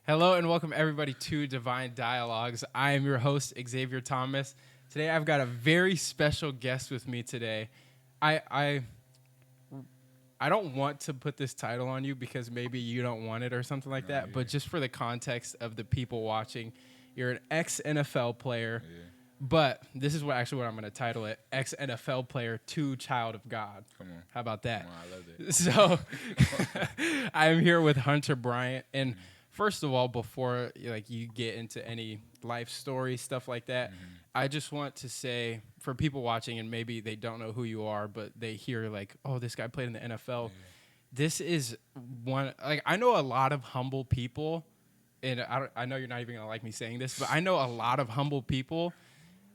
Hello and welcome everybody to Divine Dialogues. I am your host, Xavier Thomas. Today I've got a very special guest with me today. I don't want to put this title on you because maybe you don't want it or something like that, but just for the context of the people watching, you're an ex-NFL player, but this is what I'm going to title it, ex-NFL player to child of God. Come on. How about that? Come on, I love it. So I am here with Hunter Bryant, and first of all, before you get into any life story stuff like that, I just want to say for people watching and maybe they don't know who you are, but they hear oh, this guy played in the NFL. This is one I know a lot of humble people, and I know you're not even gonna like me saying this, but I know a lot of humble people,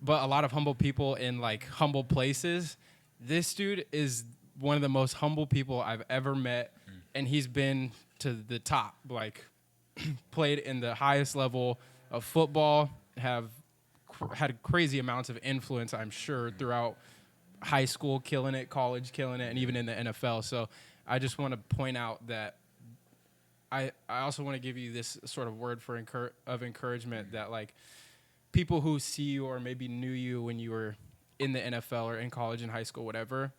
but a lot of humble people in humble places. This dude is one of the most humble people I've ever met, and he's been to the top, played in the highest level of football, have had crazy amounts of influence, I'm sure, throughout high school, killing it, college, killing it, and even in the NFL. So I just want to point out that I also want to give you this sort of word of encouragement that people who see you or maybe knew you when you were in the NFL or in college and high school, whatever,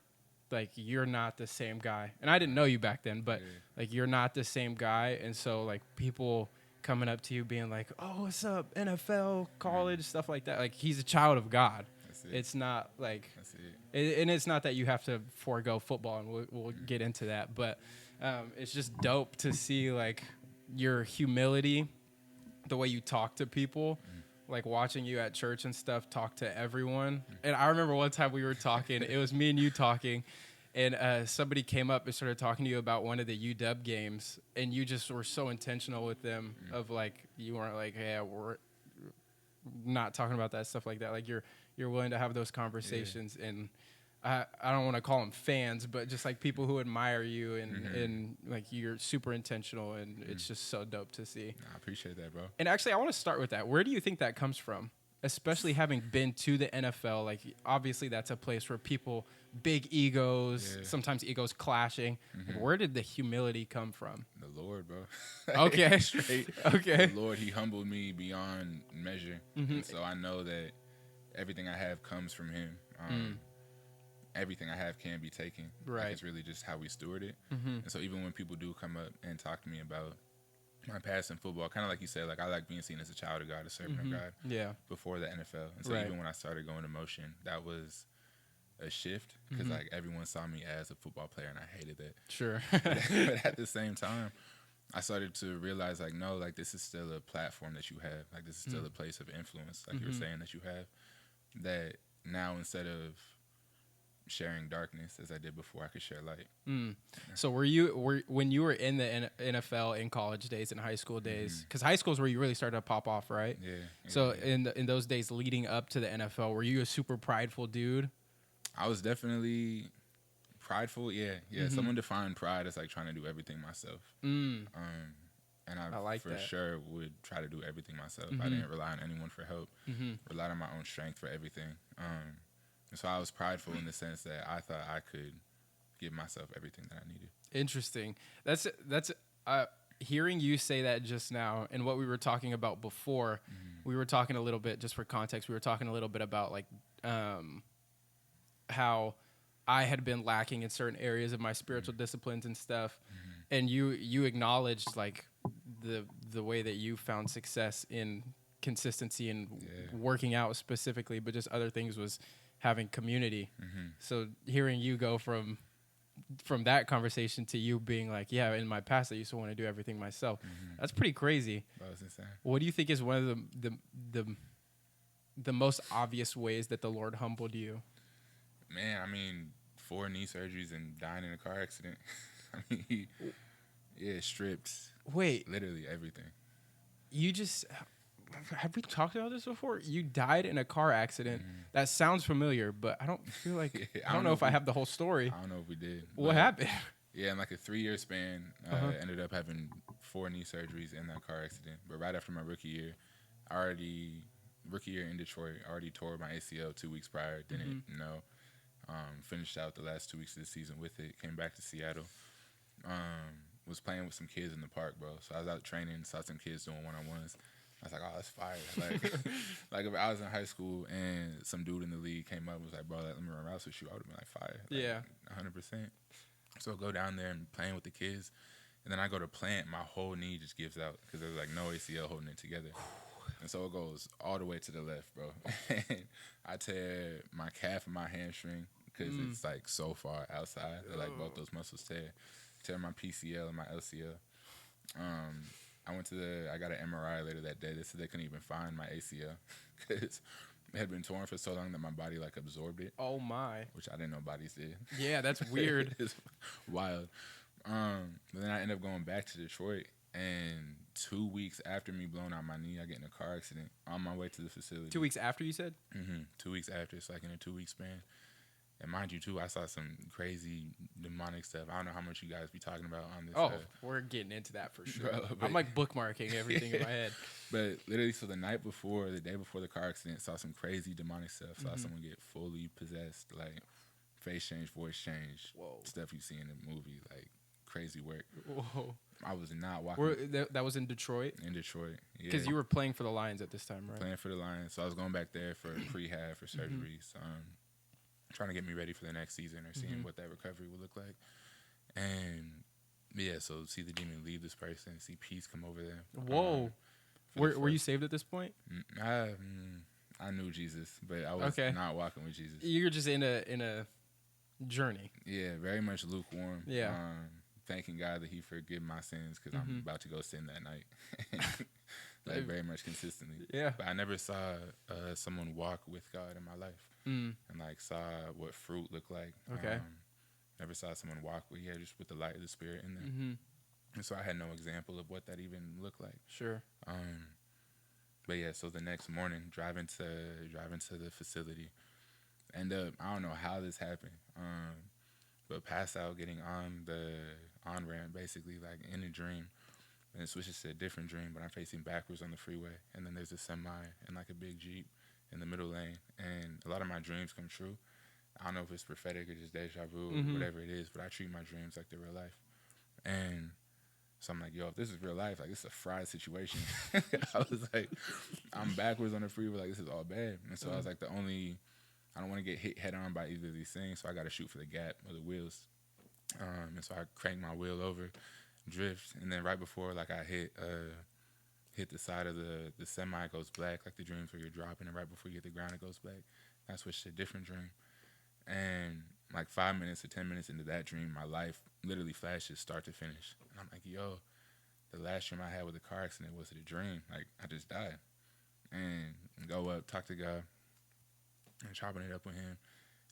you're not the same guy. And I didn't know you back then, but you're not the same guy. And so people coming up to you being like, oh, what's up, NFL, college, stuff like that. He's a child of God. That's it. It's not That's it. and it's not that you have to forego football, and we'll get into that. But it's just dope to see your humility, the way you talk to people, watching you at church and stuff, talk to everyone. And I remember one time we were talking, it was me and you talking, and somebody came up and started talking to you about one of the UW games, and you just were so intentional with them of you weren't hey, we're not talking about that stuff like that. You're willing to have those conversations, and I don't want to call them fans, but just people who admire you, and you're super intentional, and it's just so dope to see. I appreciate that, bro. And actually, I want to start with that. Where do you think that comes from? Especially having been to the NFL, obviously that's a place where people, big egos, sometimes egos clashing. Where did the humility come from? The Lord, bro. Okay. Straight. Okay. The Lord, he humbled me beyond measure. And so I know that everything I have comes from him. Everything I have can be taken. Right. It's really just how we steward it. And so even when people do come up and talk to me about my past in football, kind of like you said, I like being seen as a child of God, a servant of God. Yeah. Before the NFL. And so even when I started going to motion, that was a shift because everyone saw me as a football player, and I hated that. Sure. But at the same time, I started to realize no, this is still a platform that you have. This is still a place of influence, you were saying that you have. That now instead of sharing darkness as I did before, I could share light. So when you were in the NFL in college days and high school days, because high school is where you really started to pop off, right? Yeah. So in those days leading up to the NFL, were you a super prideful dude? I was definitely prideful. Yeah. Someone defined pride as trying to do everything myself. And I like for that. Sure would try to do everything myself. I didn't rely on anyone for help. Relied on my own strength for everything. And so I was prideful in the sense that I thought I could give myself everything that I needed. Interesting. That's hearing you say that just now, and what we were talking about before. We were talking a little bit, just for context, we were talking a little bit about how I had been lacking in certain areas of my spiritual disciplines and stuff, and you acknowledged the way that you found success in consistency and working out specifically, but just other things was having community. So hearing you go from that conversation to you being in my past I used to want to do everything myself. That's pretty crazy. That was insane. What do you think is one of the most obvious ways that the Lord humbled you? Man, 4 knee surgeries and dying in a car accident. Stripped. Wait. Literally everything. Have we talked about this before? You died in a car accident. That sounds familiar, but I don't feel I don't know if I have the whole story. I don't know if we did. What happened? Yeah, in a 3-year span, ended up having 4 knee surgeries in that car accident. But right after my rookie year in Detroit, I already tore my ACL 2 weeks prior. Didn't know. Finished out the last 2 weeks of the season with it. Came back to Seattle. was playing with some kids in the park, bro. So I was out training, saw some kids doing one-on-ones. I was like, oh, that's fire. Like, like if I was in high school and some dude in the league came up and was like, bro, let me run routes with you, I would have been like, fire. Like, yeah. 100%. So I go down there and playing with the kids. And then I go to plant, my whole knee just gives out because there's like no ACL holding it together. And so it goes all the way to the left, bro. And I tear my calf and my hamstring because it's like so far outside that like both those muscles tear. Tear my PCL and my LCL. I got an MRI later that day. They said they couldn't even find my ACL because it had been torn for so long that my body like absorbed it. Oh my! Which I didn't know bodies did. Yeah, that's weird. It's wild. But then I ended up going back to Detroit, and 2 weeks after me blowing out my knee, I get in a car accident on my way to the facility. 2 weeks after, you said? 2 weeks after. It's like in a 2-week span. And mind you, too, I saw some crazy demonic stuff. I don't know how much you guys be talking about on this. Oh, we're getting into that for sure. Bro, I'm like bookmarking everything in my head. But literally, so the day before the car accident, saw some crazy demonic stuff. Saw someone get fully possessed, like face change, voice change, stuff you see in the movie, like crazy work. Whoa. I was not walking. That was in Detroit? In Detroit, yeah. Because you were playing for the Lions at this time, right? Playing for the Lions. So I was going back there for prehab, for surgeries, trying to get me ready for the next season or seeing what that recovery would look like. And, yeah, so see the demon leave this person, see peace come over there. Whoa. Were you saved at this point? I knew Jesus, but I was not walking with Jesus. You were just in a journey. Yeah, very much lukewarm. Yeah. Thanking God that He forgive my sins because I'm about to go sin that night. Like very much consistently. Yeah. But I never saw someone walk with God in my life, and like saw what fruit looked like. Okay. Never saw someone walk with just with the light of the Spirit in there. And so I had no example of what that even looked like. Sure. But yeah, so the next morning, driving to the facility, end up, I don't know how this happened, but pass out getting on the on-ramp, basically, like in a dream. And it switches to a different dream, but I'm facing backwards on the freeway. And then there's a semi and like a big Jeep in the middle lane. And a lot of my dreams come true. I don't know if it's prophetic or just deja vu or whatever it is, but I treat my dreams like they're real life. And so I'm like, yo, if this is real life, like, this is a fried situation. I was like, I'm backwards on the freeway, like, this is all bad. And so I was like, I don't want to get hit head on by either of these things, so I got to shoot for the gap of the wheels. And so I crank my wheel over, drift, and then right before, like, I hit the side of the semi, it goes black, like the dreams where you're dropping, and right before you hit the ground, it goes black. I switched to a different dream. And like 5 minutes or 10 minutes into that dream, my life literally flashes start to finish. And I'm like, yo, the last dream I had with the car accident was it a dream? Like, I just died. And go up, talk to God, and chopping it up with him.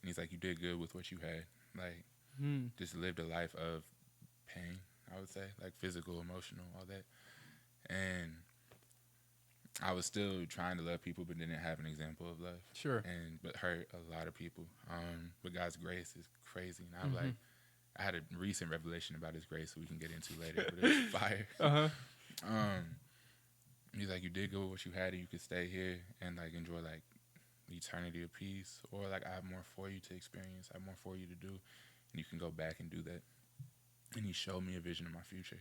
And he's like, you did good with what you had. Like, just lived a life of pain, I would say, like physical, emotional, all that. And I was still trying to love people, but didn't have an example of love. Sure. But hurt a lot of people. But God's grace is crazy. And I'm like, I had a recent revelation about His grace, so we can get into later. But it's fire. He's like, you did good with what you had, and you could stay here and like enjoy like eternity of peace, or like I have more for you to experience, I have more for you to do, and you can go back and do that. And He showed me a vision of my future.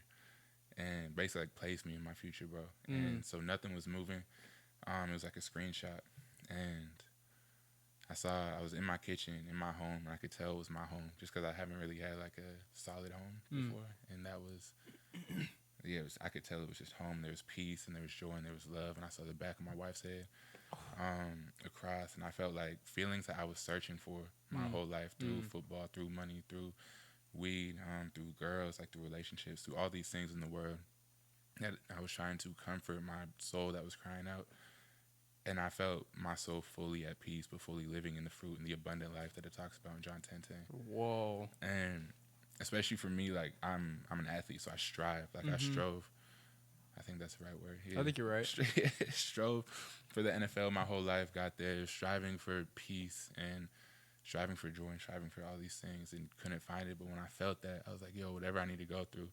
And basically like placed me in my future, bro. And so nothing was moving. It was like a screenshot. And I was in my kitchen, in my home, and I could tell it was my home just because I haven't really had like a solid home before. And that was, I could tell it was just home. There was peace and there was joy and there was love. And I saw the back of my wife's head across. And I felt like feelings that I was searching for my whole life through football, through money, through weed, through girls, like through relationships, through all these things in the world that I was trying to comfort my soul that was crying out. And I felt my soul fully at peace, but fully living in the fruit and the abundant life that it talks about in John 10:10. Whoa. And especially for me, like I'm an athlete, so I strive. Like I strove. I think that's the right word. Yeah. I think you're right. Strove for the NFL my whole life, got there, striving for peace and striving for joy and striving for all these things, and couldn't find it. But when I felt that, I was like, yo, whatever I need to go through,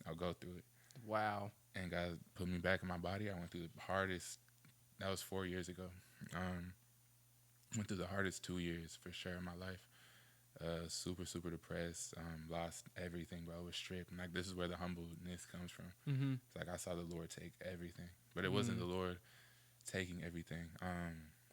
I'll go through it. Wow. And God put me back in my body. I went through the hardest, that was 4 years ago. Went through the hardest 2 years for sure in my life. super, super depressed. Lost everything, bro. Was stripped. And, like, this is where the humbleness comes from. Mm-hmm. It's like I saw the Lord take everything, but it wasn't the Lord taking everything.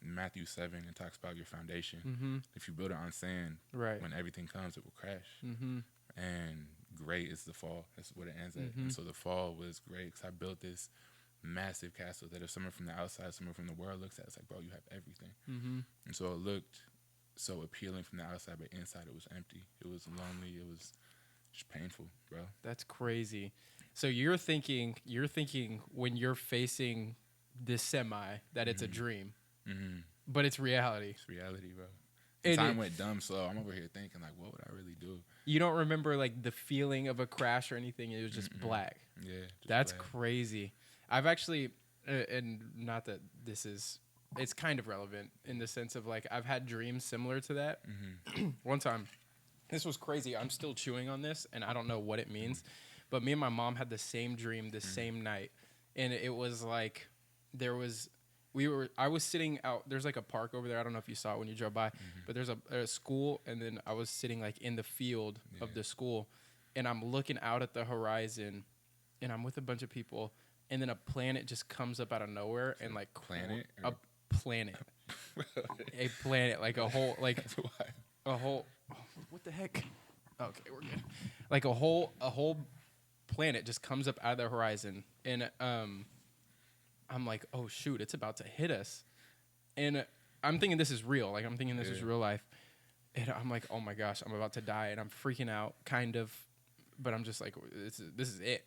Matthew 7, it talks about your foundation. Mm-hmm. If you build it on sand, right, when everything comes, it will crash. Mm-hmm. And great is the fall. That's what it ends at. Mm-hmm. And so the fall was great because I built this massive castle that if someone from the outside, someone from the world looks at, it's like, bro, you have everything. Mm-hmm. And so it looked so appealing from the outside, but inside it was empty. It was lonely. It was just painful, bro. That's crazy. So you're thinking when you're facing this semi that it's a dream, but it's reality. It's reality, bro. The time went dumb slow. I'm over here thinking, like, what would I really do? You don't remember, like, the feeling of a crash or anything. It was just black. Yeah. That's black. crazy. I've actually, and not that this is, it's kind of relevant in the sense of, like, I've had dreams similar to that. One time, this was crazy. I'm still chewing on this, and I don't know what it means. But me and my mom had the same dream the same night. And it was like, I was sitting out, there's like a park over there. I don't know if you saw it when you drove by, but there's a school. And then I was sitting like in the field of the school, and I'm looking out at the horizon, and I'm with a bunch of people. And then a planet just comes up out of nowhere and like a planet, a planet, like a whole, like a whole, what the heck? Okay, we're good. Like a whole planet just comes up out of the horizon, and I'm like, oh shoot, it's about to hit us, and I'm thinking this is real. Like I'm thinking this is real life, and I'm like, oh my gosh, I'm about to die, and I'm freaking out, kind of, but I'm just like, this is it,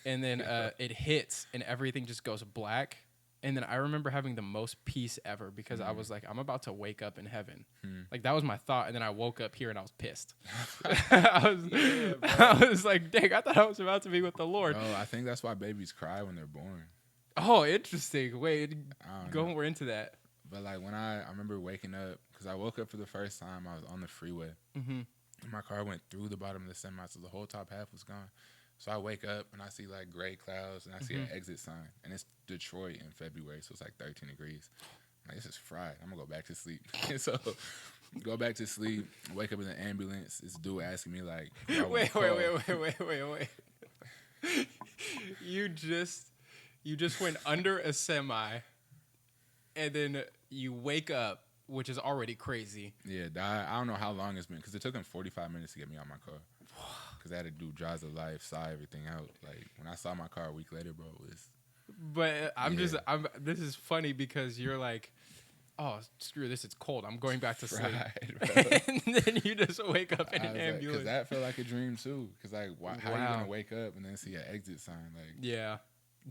and then it hits, and everything just goes black. And then I remember having the most peace ever because I was like, I'm about to wake up in heaven. Like, that was my thought. And then I woke up here and I was pissed. I was like, dang, I thought I was about to be with the Lord. Oh, I think that's why babies cry when they're born. Oh, interesting. Wait, go more into that. But, like, when I remember waking up, because I woke up for the first time, I was on the freeway. And my car went through the bottom of the semi, so the whole top half was gone. So I wake up and I see like gray clouds and I see an exit sign, and it's Detroit in February, so it's like 13 degrees. I'm like, this is fried. I'm gonna go back to sleep. And so go back to sleep, wake up in the ambulance. This dude asking me like, wait. You just went under a semi, and then you wake up, which is already crazy. Yeah, I don't know how long it's been because it took him 45 minutes to get me out my car. Because I had to do drives of life, saw everything out. Like, when I saw my car a week later, bro, it was... But this is funny because you're like, oh, screw this, it's cold. I'm going back to sleep. And then you just wake up in an ambulance. Because that felt like a dream, too. Because, like, how are you going to wake up and then see an exit sign? Like, yeah.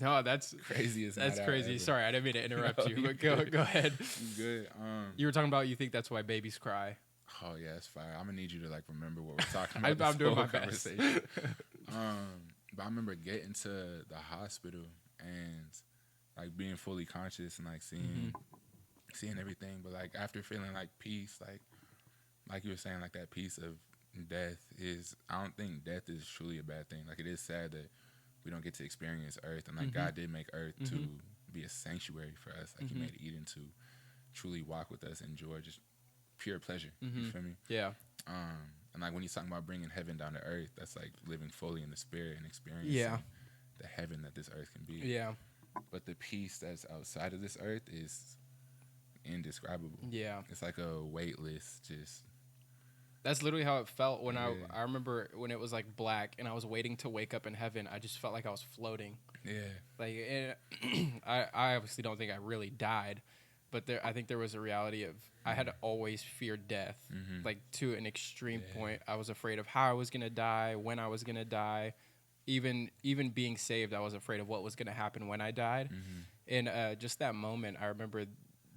No, that's... crazy. That's crazy. Ever. Sorry, I didn't mean to interrupt you, but go ahead. You good. You were talking about you think that's why babies cry. Oh yeah, it's fire. I'm gonna need you to like remember what we're talking about. I'm doing my best. But I remember getting to the hospital and like being fully conscious and like seeing everything. But like after feeling like peace, like you were saying, like that peace of death is. I don't think death is truly a bad thing. Like it is sad that we don't get to experience Earth, and like God did make Earth to be a sanctuary for us. Like He made Eden to truly walk with us, enjoy just pure pleasure. You feel me? Yeah. And like when he's talking about bringing heaven down to earth, that's like living fully in the spirit and experiencing the heaven that this earth can be. Yeah. But the peace that's outside of this earth is indescribable. Yeah. It's like a weightless, just. That's literally how it felt when I remember when it was like black and I was waiting to wake up in heaven. I just felt like I was floating. Yeah. Like I obviously don't think I really died, but I think there was a reality of I had always feared death, like to an extreme point. I was afraid of how I was gonna die, when I was gonna die, even being saved. I was afraid of what was gonna happen when I died, and just that moment, I remember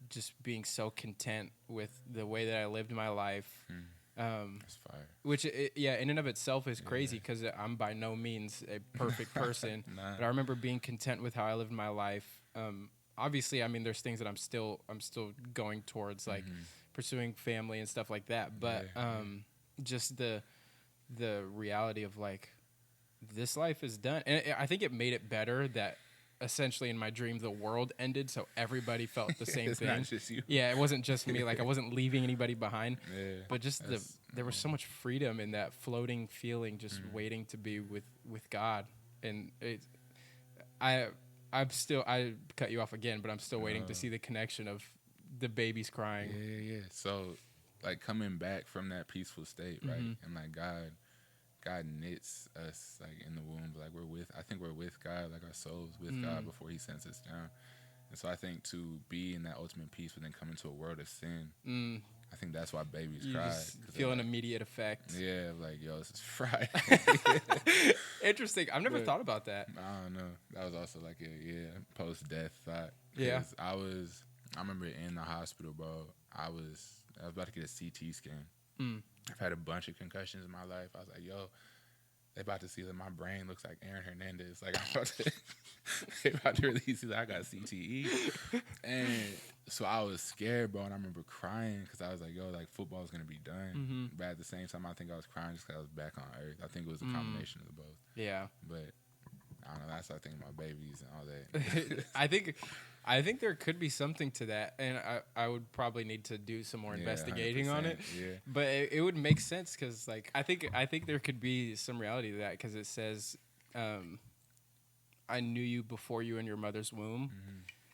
just being so content with the way that I lived my life. That's fire. Which, in and of itself is crazy because I'm by no means a perfect person. But I remember being content with how I lived my life. Obviously, I mean, there's things that I'm still going towards, like pursuing family and stuff like that. But just the reality of like this life is done, and I think it made it better that essentially in my dream the world ended, so everybody felt the same it's thing. not just you. Yeah, it wasn't just me. Like I wasn't leaving anybody behind. Yeah, but just there was so much freedom in that floating feeling, just waiting to be with God. And I cut you off again, but I'm still waiting to see the connection of the babies crying. Yeah. So, like coming back from that peaceful state, right? And like God knits us like in the womb, like I think we're with God, like our souls with God before He sends us down. And so I think to be in that ultimate peace, but then come into a world of sin, I think that's why babies you cry. Just feel an immediate effect. Yeah, like yo, this is Friday. Interesting. I've never thought about that. I don't know. That was also like a post death thought. Yeah. I remember in the hospital, bro. I was about to get a CT scan. I've had a bunch of concussions in my life. I was like, yo, they about to see that my brain looks like Aaron Hernandez. Like, they about to release that I got CTE. And so I was scared, bro. And I remember crying because I was like, yo, like, football's going to be done. But at the same time, I think I was crying just because I was back on earth. I think it was a combination of the both. Yeah. But I don't know. That's how I think about babies and all that. I think there could be something to that, and I would probably need to do some more investigating on it. Yeah. But it would make sense because, like, I think there could be some reality to that because it says, "I knew you before you in your mother's womb,"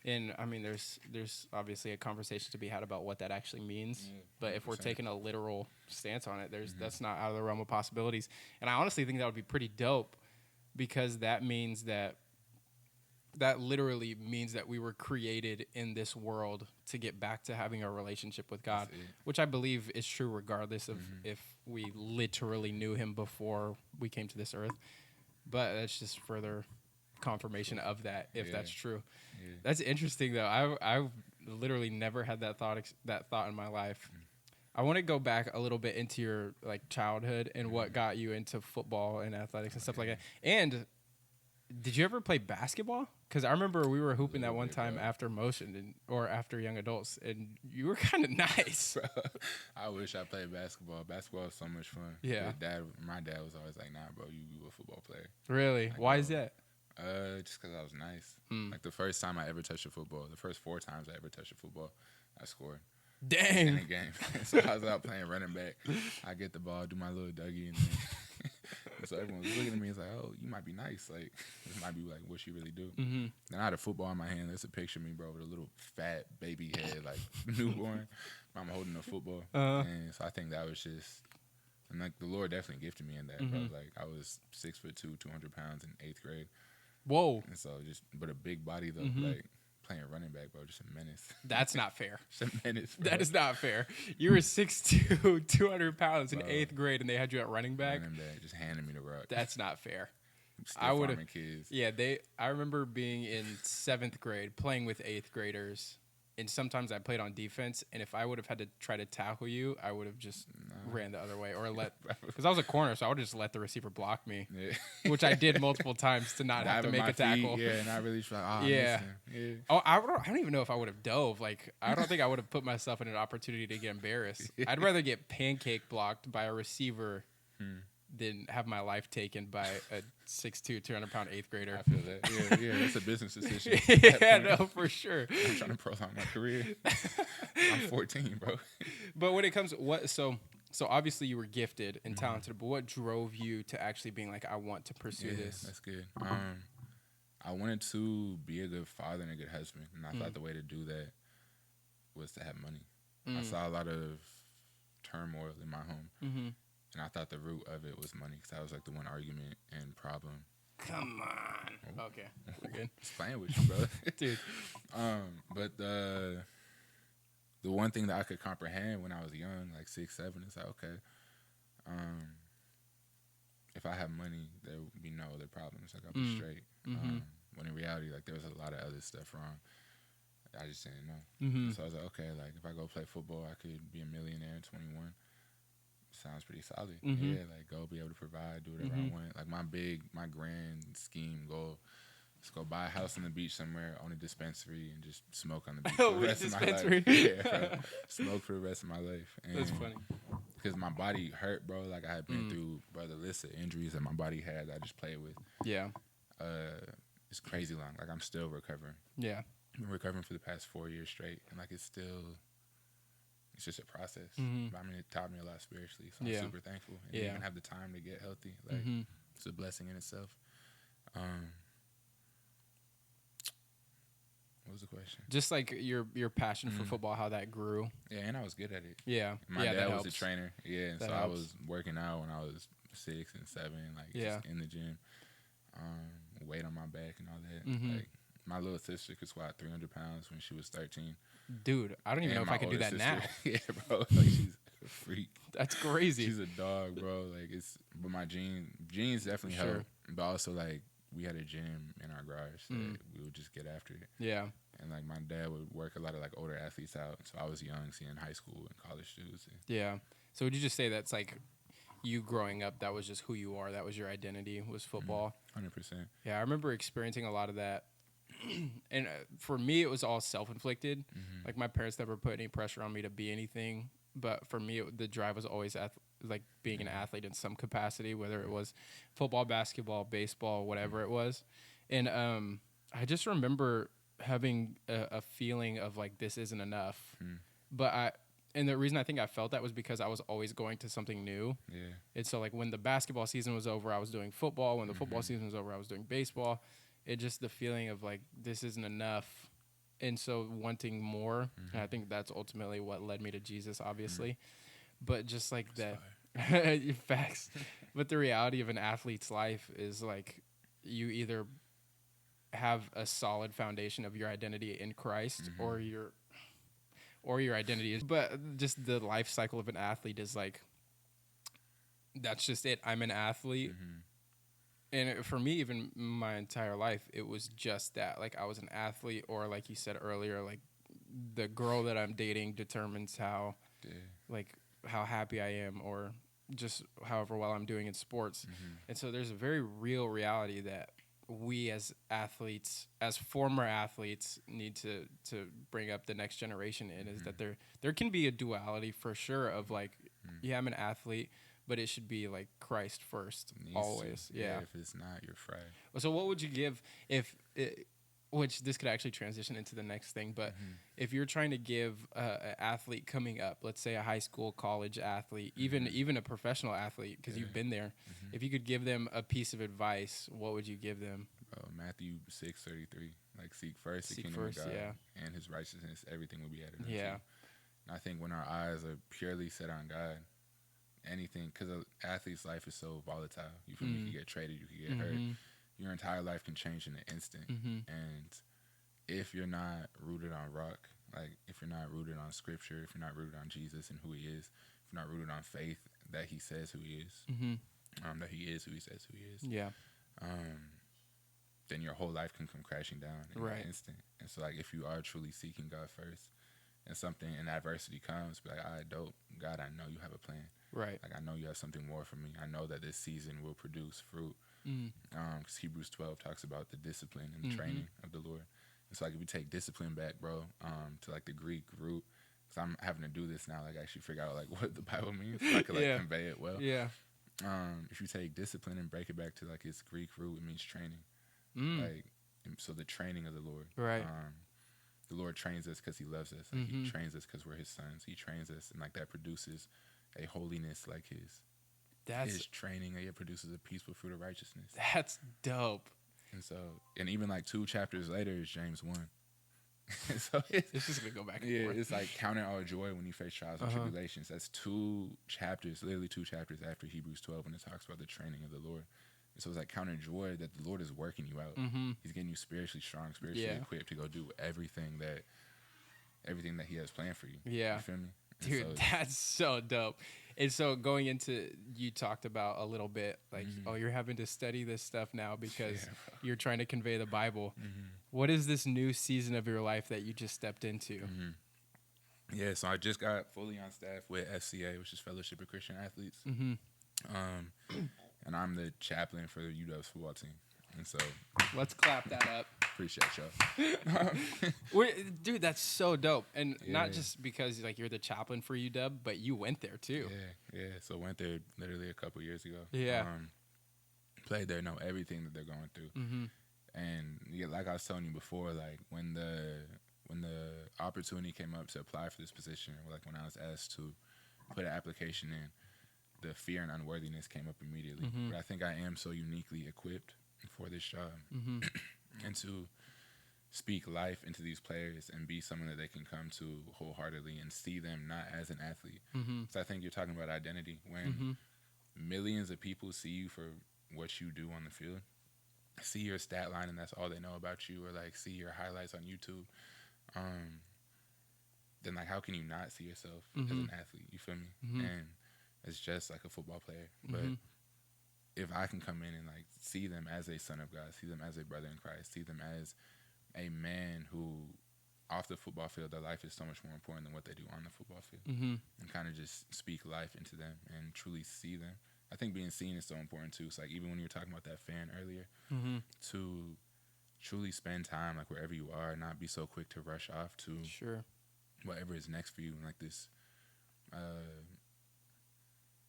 and I mean, there's obviously a conversation to be had about what that actually means. But if we're taking a literal stance on it, that's not out of the realm of possibilities. And I honestly think that would be pretty dope because that means that. That literally means that we were created in this world to get back to having a relationship with God, which I believe is true regardless of if we literally knew Him before we came to this earth. But that's just further confirmation of that, if that's true. Yeah. That's interesting, though. I've literally never had that thought in my life. I want to go back a little bit into your like childhood and what got you into football and athletics and stuff like that. And did you ever play basketball? Because I remember we were hooping that one time after motion or after young adults, and you were kind of nice. Bro, I wish I played basketball. Basketball is so much fun. Yeah. My dad was always like, nah, bro, you a football player. Really? Like, why is that? Just because I was nice. Like the first time I ever touched a football, the first 4 times I ever touched a football, I scored. Dang. In a game. So I was out playing running back. I get the ball, do my little Dougie, and then so everyone was looking at me. It's like, oh, you might be nice. Like, this might be like what you really do. Then I had a football in my hand. There's a picture of me, bro, with a little fat baby head, like newborn. I'm holding a football. And so I think that was just, and like the Lord definitely gifted me in that, bro. Like, I was 6'2", 200 pounds in 8th grade. Whoa. And so but a big body, though, like, playing running back, bro, just a menace. That's not fair. Just a menace, bro. That is not fair. You were 6'2", 200 pounds in 8th grade, and they had you at running back? Running back, just handing me the rock. That's not fair. I would have kids. Yeah, I remember being in 7th grade, playing with 8th graders, and sometimes I played on defense, and if I would have had to try to tackle you, I would have just ran the other way or because I was a corner, so I would just let the receiver block me, which I did multiple times to not have to make a tackle. Yeah, and I really tried. Yeah. I don't even know if I would have dove. Like, I don't think I would have put myself in an opportunity to get embarrassed. I'd rather get pancake blocked by a receiver than have my life taken by a 6'2", 200-pound 8th grader. I feel that. Yeah, that's a business decision. Yeah, no, for sure. I'm trying to prolong my career. I'm 14, bro. But when it comes, so obviously you were gifted and talented, but what drove you to actually being like, I want to pursue this? That's good. I wanted to be a good father and a good husband, and I thought the way to do that was to have money. I saw a lot of turmoil in my home. And I thought the root of it was money because that was like the one argument and problem. Come on. Okay, we're good. Just playing with you, brother. Dude. But the one thing that I could comprehend when I was young, like 6, 7, is like, okay, if I have money, there would be no other problems. Like, I'll be straight. When in reality, like, there was a lot of other stuff wrong. I just didn't know. So I was like, okay, like, if I go play football, I could be a millionaire at 21. Sounds pretty solid. Yeah, like, go be able to provide, do whatever I want. Like, my grand scheme goal is go buy a house on the beach somewhere, own a dispensary, and just smoke on the beach for the rest of my life. Yeah, bro. Smoke for the rest of my life. And that's funny. Because my body hurt, bro. Like, I had been through, bro, the list of injuries that my body had that I just played with. Yeah. it's crazy long. Like, I'm still recovering. Yeah. I've been recovering for the past 4 years straight, and like it's just a process. But I mean, it taught me a lot spiritually, so I'm super thankful. And to even have the time to get healthy, like it's a blessing in itself. What was the question? Just like your passion for football, how that grew. Yeah, and I was good at it. Yeah. My dad was helps. a trainer. Yeah, and so helps. I was working out when I was 6 and 7, like just in the gym, weight on my back and all that. Like my little sister could squat 300 pounds when she was 13. Dude, I don't even know if I could do that now. Yeah, bro, like she's a freak. That's crazy. She's a dog, bro. Like but my genes definitely help. But also like we had a gym in our garage that we would just get after it. Yeah. And like my dad would work a lot of like older athletes out, so I was young, seeing high school and college students. Yeah. So would you just say that's like you growing up? That was just who you are. That was your identity. Was football. 100%. Yeah, I remember experiencing a lot of that. And for me, it was all self-inflicted. Like my parents never put any pressure on me to be anything. But for me, the drive was always like being an athlete in some capacity, whether it was football, basketball, baseball, whatever it was. And I just remember having a feeling of like this isn't enough. And the reason I think I felt that was because I was always going to something new. Yeah. And so like when the basketball season was over, I was doing football. When the football season was over, I was doing baseball. It just the feeling of like this isn't enough. And so wanting more. And I think that's ultimately what led me to Jesus, obviously. But just like that facts. But the reality of an athlete's life is like you either have a solid foundation of your identity in Christ or your identity is, but just the life cycle of an athlete is like that's just it. I'm an athlete. And for me, even my entire life, it was just that. Like, I was an athlete, or like you said earlier, like, the girl that I'm dating determines how happy I am, or just however well I'm doing in sports. And so there's a very real reality that we as athletes, as former athletes, need to bring up the next generation in, is that there can be a duality for sure of, like, yeah, I'm an athlete, but it should be like Christ first, always. Yeah. If it's not, you're fried. So what would you give which this could actually transition into the next thing, but if you're trying to give an athlete coming up, let's say a high school, college athlete, even a professional athlete, because you've been there, if you could give them a piece of advice, what would you give them? Matthew 6:33, like seek first the kingdom of God and his righteousness, everything will be added unto you. And I think when our eyes are purely set on God, anything, because an athlete's life is so volatile. You feel me? You can get traded, you can get hurt. Your entire life can change in an instant. And if you're not rooted on rock, like if you're not rooted on scripture, if you're not rooted on Jesus and who he is, if you're not rooted on faith that he says who he is, that he is who he says who he is, then your whole life can come crashing down in an instant. And so, like, if you are truly seeking God first, and something in adversity comes, be like, all right, dope, God, I know you have a plan. Right. Like, I know you have something more for me. I know that this season will produce fruit. Because Hebrews 12 talks about the discipline and the training of the Lord. And so, like, if we take discipline back, bro, to, like, the Greek root, because I'm having to do this now, like, actually figure out, like, what the Bible means, so I can, like, convey it well. If you take discipline and break it back to, like, its Greek root, it means training. Like, so the training of the Lord. Right. The Lord trains us because he loves us. Like, he trains us because we're his sons. He trains us, and, like, that produces a holiness like his. His training, it produces a peaceful fruit of righteousness. That's dope. And so, and even, like, 2 chapters later is James 1. So it's just going to go back and forth. It's like, count it all joy when you face trials and tribulations. That's 2 chapters, literally 2 chapters after Hebrews 12, when it talks about the training of the Lord. And so it's like counting joy that the Lord is working you out. He's getting you spiritually strong, spiritually equipped to go do everything that he has planned for you. Yeah. You feel me? And dude, that's so dope. And so going into, you talked about a little bit, like, oh, you're having to study this stuff now because you're trying to convey the Bible. What is this new season of your life that you just stepped into? Yeah, so I just got fully on staff with FCA, which is Fellowship of Christian Athletes. And I'm the chaplain for the UW's football team. And so, let's clap that up. Appreciate y'all. Dude, that's so dope. And not just because, like, you're the chaplain for UW, but you went there too. Yeah. So went there literally a couple years ago. Yeah. Played there, know everything that they're going through. And yeah, like I was telling you before, like when the opportunity came up to apply for this position, or like when I was asked to put an application in, the fear and unworthiness came up immediately. Mm-hmm. But I think I am so uniquely equipped for this job, Mm-hmm. and to speak life into these players and be someone that they can come to wholeheartedly and see them not as an athlete. Mm-hmm. So I think you're talking about identity. When millions of people see you for what you do on the field, see your stat line and that's all they know about you, or like see your highlights on YouTube, then like how can you not see yourself as an athlete? You feel me? And it's just like a football player. But if I can come in and like see them as a son of God, see them as a brother in Christ, see them as a man who off the football field, their life is so much more important than what they do on the football field, and kind of just speak life into them and truly see them. I think being seen is so important too. It's like even when you were talking about that fan earlier, to truly spend time like wherever you are, not be so quick to rush off to whatever is next for you, and like this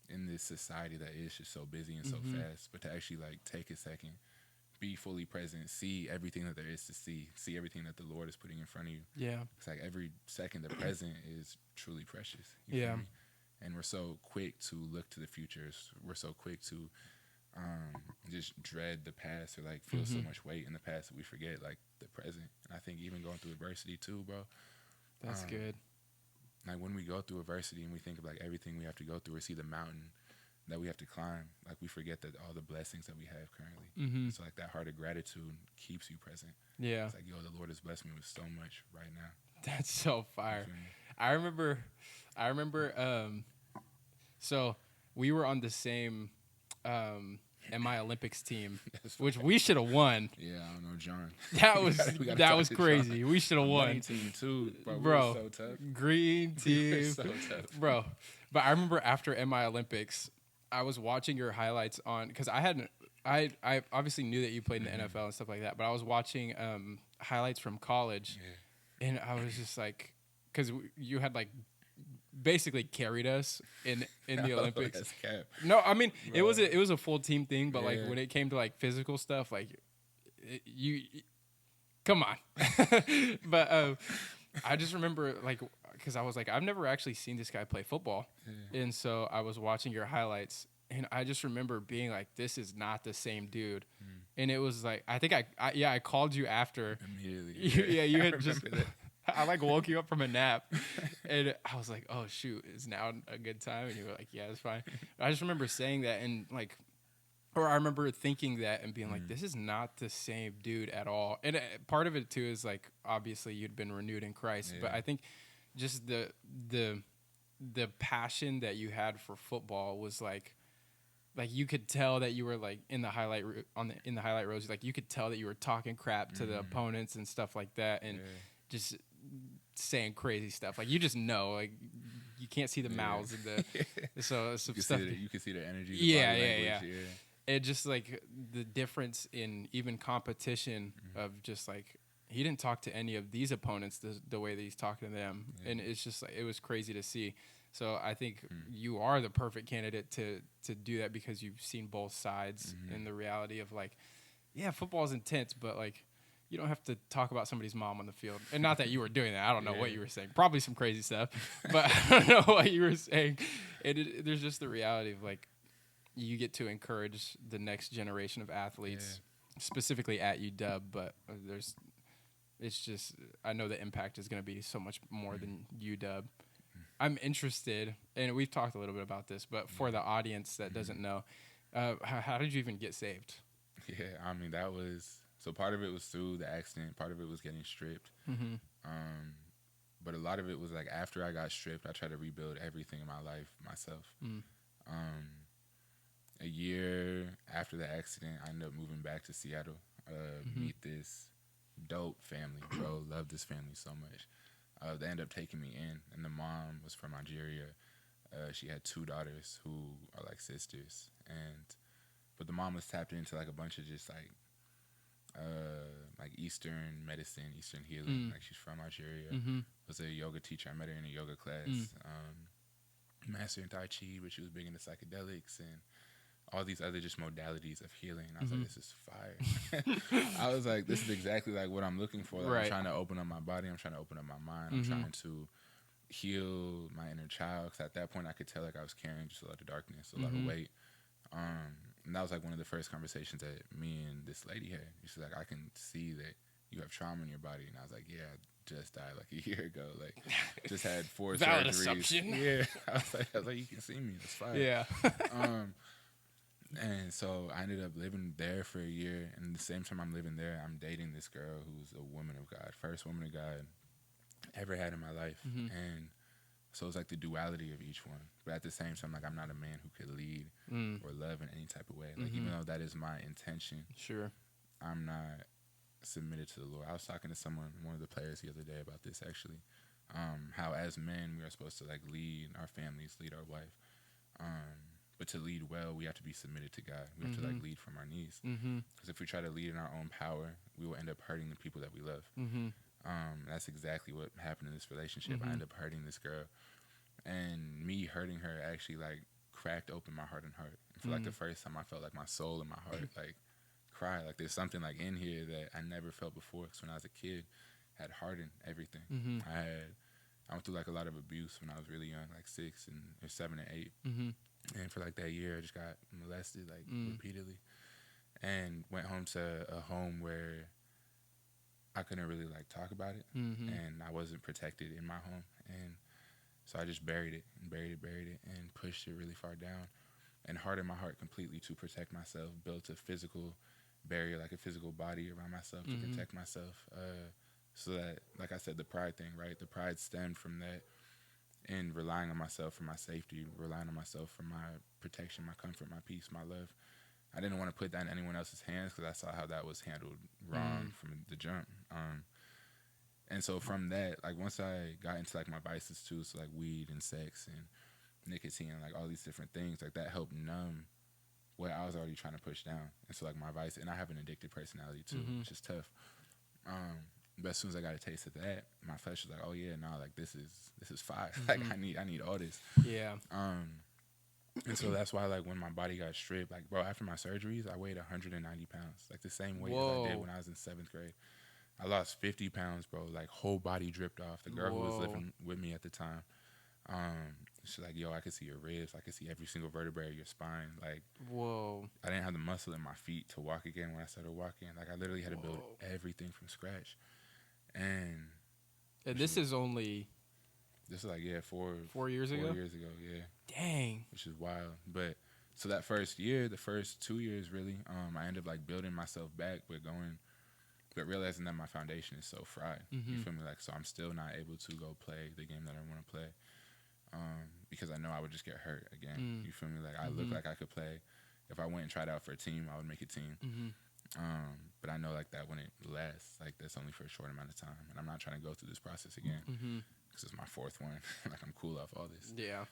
in this society that is just so busy and so fast, but to actually like take a second, be fully present, see everything that there is to see everything that the Lord is putting in front of you. Yeah. It's like every second the present is truly precious. You Yeah. feel me? And we're so quick to look to the future. We're so quick to just dread the past, or like feel so much weight in the past that we forget like the present. And I think even going through adversity too, bro. That's good. Like when we go through adversity and we think of like everything we have to go through, or see the mountain that we have to climb, like we forget that all the blessings that we have currently. So like that heart of gratitude keeps you present. Yeah. It's like, yo, the Lord has blessed me with so much right now. That's so fire. I remember so we were on the same MI Olympics team, which we should have won. Yeah, I don't know, John. That was crazy. We should have won. Team too, bro. Bro, we were so tough. Green team. So tough. Bro. But I remember after MI Olympics, I was watching your highlights on, because I obviously knew that you played in the NFL and stuff like that, but I was watching highlights from college, and I was just like, because you had like basically carried us in the Olympics. That's cap. No, I mean it was a full team thing, but like when it came to like physical stuff, like you come on. But I just remember like, because I was like, I've never actually seen this guy play football, and so I was watching your highlights, and I just remember being like, this is not the same dude. And it was like, I think I called you after immediately. You had just I like woke you up from a nap, and I was like, oh shoot, is now a good time? And you were like, yeah, it's fine. I just remember saying that, and like, or I remember thinking that and being like, this is not the same dude at all. And part of it too is like, obviously you'd been renewed in Christ, but I think just the passion that you had for football was like you could tell that you were like in the highlight rows, like you could tell that you were talking crap to the opponents and stuff like that, and just saying crazy stuff. Like you just know, like you can't see the mouths and the so some stuff. You can see the energy. Yeah. It just like the difference in even competition of just like, he didn't talk to any of these opponents the way that he's talking to them, and it's just like, it was crazy to see. So I think you are the perfect candidate to do that, because you've seen both sides and the reality of like, yeah, football is intense, but like you don't have to talk about somebody's mom on the field. And not that you were doing that. I don't know what you were saying. Probably some crazy stuff, but I don't know what you were saying. There's just the reality of like, you get to encourage the next generation of athletes, specifically at UW, but it's just, I know the impact is going to be so much more than UW. I'm interested, and we've talked a little bit about this, but for the audience that doesn't know, how did you even get saved? Yeah, I mean, so part of it was through the accident, part of it was getting stripped. But a lot of it was like after I got stripped, I tried to rebuild everything in my life myself. A year after the accident, I ended up moving back to Seattle, meet this dope family, bro. Love this family so much. They ended up taking me in, and the mom was from Nigeria. She had 2 daughters who are like sisters, but the mom was tapped into like a bunch of just like Eastern medicine, Eastern healing. Like she's from Nigeria. Was a yoga teacher. I met her in a yoga class. Master in Tai Chi, but she was big into psychedelics, and all these other just modalities of healing. And I was like, this is fire. I was like, this is exactly like what I'm looking for. Like, right. I'm trying to open up my body. I'm trying to open up my mind. I'm trying to heal my inner child. Because at that point, I could tell like I was carrying just a lot of darkness, a lot of weight. And that was like one of the first conversations that me and this lady had. She's like, I can see that you have trauma in your body. And I was like, yeah, I just died like a year ago. Like, just had 4 Valid surgeries. Assumption. Yeah. I was like, you can see me. It's fine. Yeah. And so I ended up living there for a year. And at the same time I'm living there, I'm dating this girl who's a woman of God. First woman of God ever had in my life. And so it's like the duality of each one. But at the same time, like, I'm not a man who could lead or love in any type of way. Like, even though that is my intention, sure, I'm not submitted to the Lord. I was talking to someone, one of the players the other day about this, actually. How as men, we are supposed to, like, lead our families, lead our wife. But to lead well, we have to be submitted to God. We have to, like, lead from our knees. Because if we try to lead in our own power, we will end up hurting the people that we love. That's exactly what happened in this relationship. I ended up hurting this girl. And me hurting her actually, like, cracked open my heart and heart. And for, like, the first time, I felt, like, my soul and my heart, like, cry. Like, there's something, like, in here that I never felt before. Because when I was a kid, I had hardened everything. I went through, like, a lot of abuse when I was really young, like 6 and or 7 and 8. And for, like, that year, I just got molested, like, repeatedly. And went home to a home where I couldn't really, like, talk about it. And I wasn't protected in my home. And so I just buried it, and pushed it really far down and hardened my heart completely to protect myself, built a physical barrier, like a physical body around myself to protect myself. So that, like I said, the pride thing, right? The pride stemmed from that, and relying on myself for my safety, relying on myself for my protection, my comfort, my peace, my love. I didn't want to put that in anyone else's hands because I saw how that was handled wrong from the jump. And so from that, like, once I got into, like, my vices too, so, like, weed and sex and nicotine and, like, all these different things, like, that helped numb what I was already trying to push down. And so, like, my vice, and I have an addicted personality too, which is tough. But as soon as I got a taste of that, my flesh was like, oh yeah, nah, like, this is fire. Like, I need all this. Yeah. And so that's why, like, when my body got stripped, like, bro, after my surgeries, I weighed 190 pounds, like the same weight as I did when I was in 7th grade. I lost 50 pounds, bro. Like, whole body dripped off. The girl who was living with me at the time, she's like, yo, I can see your ribs. I can see every single vertebrae of your spine. Like, I didn't have the muscle in my feet to walk again when I started walking. Like, I literally had to build everything from scratch. And this is only... This is like, 4 years ago? 4 years ago, yeah. Dang. Which is wild. But, so that first year, the first 2 years, really, I ended up, like, building myself back, but realizing that my foundation is so fried. You feel me? Like, so I'm still not able to go play the game that I want to play, because I know I would just get hurt again. You feel me? Like, I look like I could play. If I went and tried out for a team, I would make a team. But I know, like, that wouldn't last. Like, that's only for a short amount of time, and I'm not trying to go through this process again because it's my 4th one. Like, I'm cool off all this. Yeah.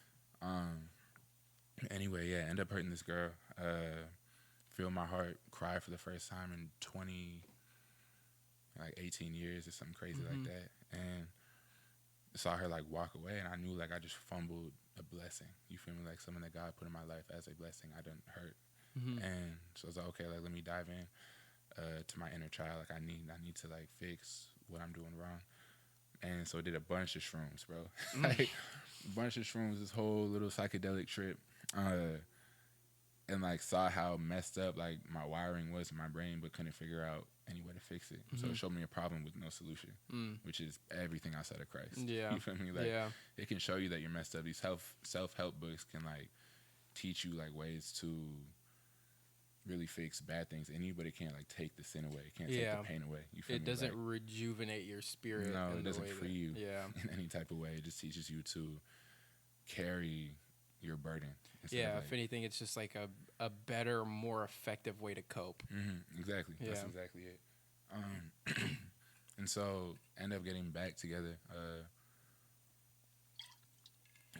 Anyway, yeah, end up hurting this girl. Feel my heart cry for the first time in 18 years or something crazy like that. And saw her, like, walk away, and I knew, like, I just fumbled a blessing. You feel me? Like, something that God put in my life as a blessing I didn't hurt. And so I was like, okay, like, let me dive in to my inner child. Like, I need to, like, fix what I'm doing wrong. And so I did a bunch of shrooms, bro. Like, a bunch of shrooms, this whole little psychedelic trip. And, like, saw how messed up, like, my wiring was in my brain, but couldn't figure out any way to fix it. So it showed me a problem with no solution, which is everything outside of Christ. Yeah. You feel me? Like, it can show you that you're messed up. These self-help books can, like, teach you, like, ways to really fix bad things in you, but it can't, like, take the sin away. It can't take the pain away. You feel me? It doesn't like, rejuvenate your spirit. No, it doesn't free you in any type of way. It just teaches you to carry your burden. Yeah, if anything, it's just like a better, more effective way to cope. Exactly. Yeah. That's exactly it. And so, end up getting back together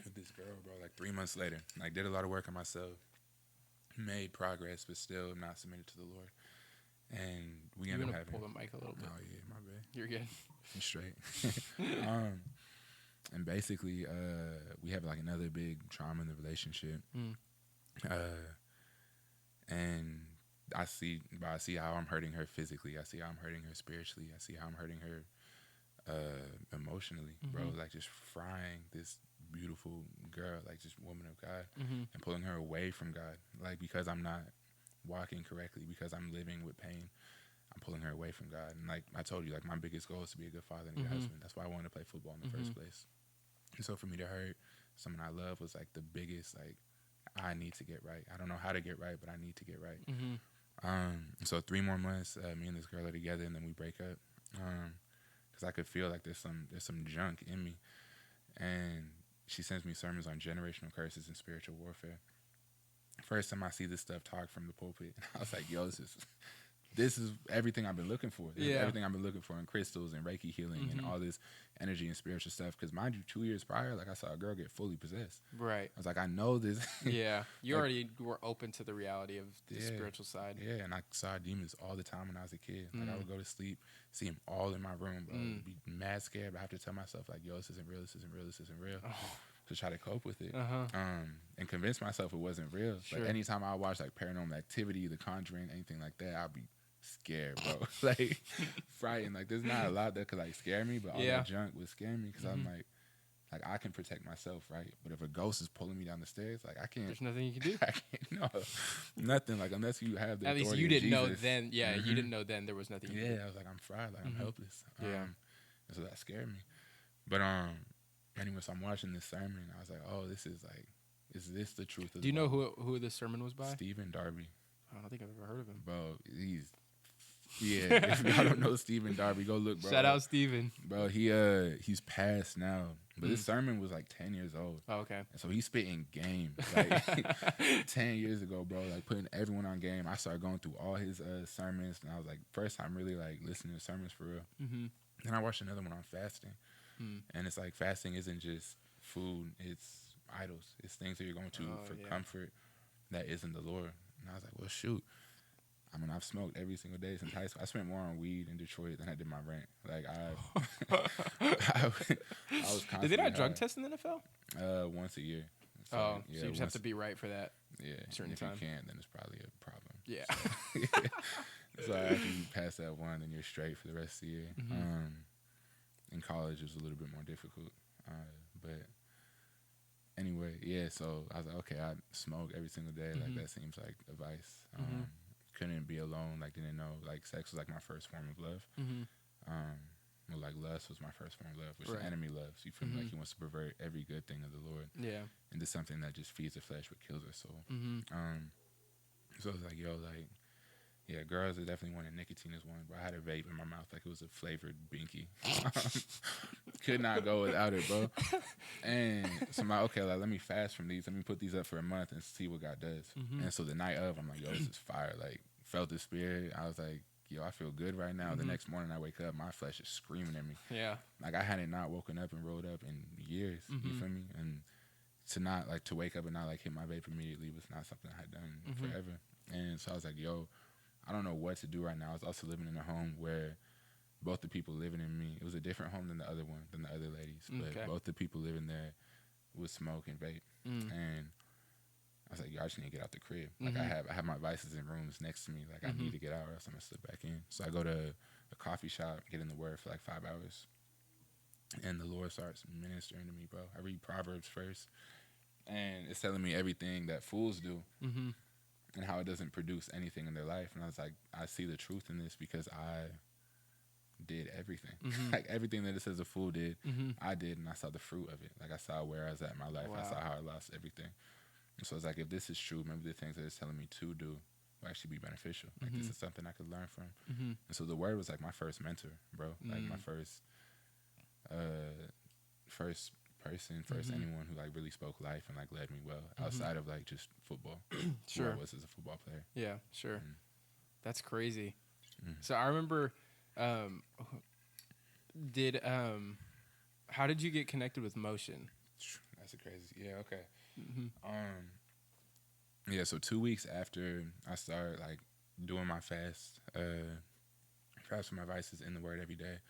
with this girl, bro, like 3 months later. Like, did a lot of work on myself, made progress, but still not submitted to the Lord. And we ended up having... pull the mic a little bit. Oh, yeah, my bad. You're good. I'm straight. And basically, we have, like, another big trauma in the relationship. And I see how I'm hurting her physically. I see how I'm hurting her spiritually. I see how I'm hurting her emotionally, bro. Like just frying this beautiful girl, like just woman of God, and pulling her away from God, like because I'm not walking correctly, because I'm living with pain. I'm pulling her away from God. And like I told you, like my biggest goal is to be a good father and a good husband. That's why I wanted to play football in the first place. And so for me to hurt someone I love was like the biggest, like, I need to get right. I don't know how to get right, but I need to get right. So 3 more months, me and this girl are together, and then we break up. Because I could feel like there's some junk in me. And she sends me sermons on generational curses and spiritual warfare. First time I see this stuff talk from the pulpit, I was like, yo, this is everything I've been looking for. This is everything I've been looking for in crystals and Reiki healing and all this energy and spiritual stuff. Because mind you, 2 years prior, like I saw a girl get fully possessed. Right. I was like, I know this. Yeah. You like, already were open to the reality of the spiritual side. Yeah, and I saw demons all the time when I was a kid. Like I would go to sleep, see them all in my room, bro. Be mad scared, but I have to tell myself, like, yo, this isn't real, this isn't real, this isn't real. To try to cope with it. And convince myself it wasn't real. Sure. Like anytime I watch like Paranormal Activity, The Conjuring, anything like that, I'll be scared, bro. Like frightened. Like there's not a lot that could like scare me, but all that junk would scare me because I'm like I can protect myself, right? But if a ghost is pulling me down the stairs, like I can't. There's nothing you can do. I can't. No, nothing. Like unless you have the. At least you didn't know then. Yeah, you didn't know then there was nothing. You could do. I was like, I'm fried. Like I'm helpless. Yeah. And so that scared me. But anyway, so I'm watching this sermon. I was like, oh, this is like, is this the truth of Do you know who the sermon was by? Stephen Darby. I don't think I've ever heard of him. Bro, if y'all don't know Stephen Darby, go look, bro. Shout out Stephen. Bro, he's passed now. But this sermon was like 10 years old. Oh, okay. And so he's spitting game. Like 10 years ago, bro, like putting everyone on game. I started going through all his sermons, and I was like, first time really like listening to sermons for real. Then I watched another one on fasting. And it's like fasting isn't just food, it's idols. It's things that you're going to for comfort that isn't the Lord. And I was like, well, shoot. I mean, I've smoked every single day since high school. I spent more on weed in Detroit than I did my rent. Like, I was constantly Did they not drug test in the NFL? Once a year. So, so you just have to be right for that. Yeah. Certain if time. you can't, then it's probably a problem. Yeah. So after you pass that one, then you're straight for the rest of the year. In college, it was a little bit more difficult. But anyway, yeah, so I was like, okay, I smoke every single day. Like, that seems like a vice. Couldn't be alone. Like, didn't know. Like, sex was like my first form of love. Well, like, lust was my first form of love, which the enemy loves. You feel me? Like, he wants to pervert every good thing of the Lord. Yeah. Into something that just feeds the flesh but kills our soul. So it was like, yo, like, yeah, girls, I definitely wanted nicotine as one, but I had a vape in my mouth like it was a flavored binky. Could not go without it, bro. And so I'm like, okay, like, let me fast from these. Let me put these up for a month and see what God does. And so the night of, I'm like, yo, this is fire. Like, felt the spirit. I was like, yo, I feel good right now. The next morning I wake up, my flesh is screaming at me. Yeah. Like, I hadn't not woken up and rolled up in years. You feel me? And to not, like, to wake up and not, like, hit my vape immediately was not something I had done forever. And so I was like, yo, I don't know what to do right now. I was also living in a home where both the people living in me, it was a different home than the other one, than the other ladies. But both the people living there would smoke and vape. And I was like, yo, I just need to get out the crib. Like, I have my vices in rooms next to me. Like, I need to get out or else I'm going to slip back in. So I go to a coffee shop, get in the word for like 5 hours. And the Lord starts ministering to me, bro. I read Proverbs first. And it's telling me everything that fools do. And how it doesn't produce anything in their life. And I was like, I see the truth in this because I did everything. Like, everything that it says a fool did, I did, and I saw the fruit of it. Like, I saw where I was at in my life. Wow. I saw how I lost everything. And so it's like, if this is true, maybe the things that it's telling me to do will actually be beneficial. Like, this is something I could learn from. And so the word was like my first mentor, bro. Like, my first person, anyone who like really spoke life and like led me well outside of like just football. Sure, I was as a football player. Yeah, sure. That's crazy. So I remember, how did you get connected with motion? That's a crazy. Yeah, okay. Yeah, so 2 weeks after I started like doing my fast for my vices in the word every day.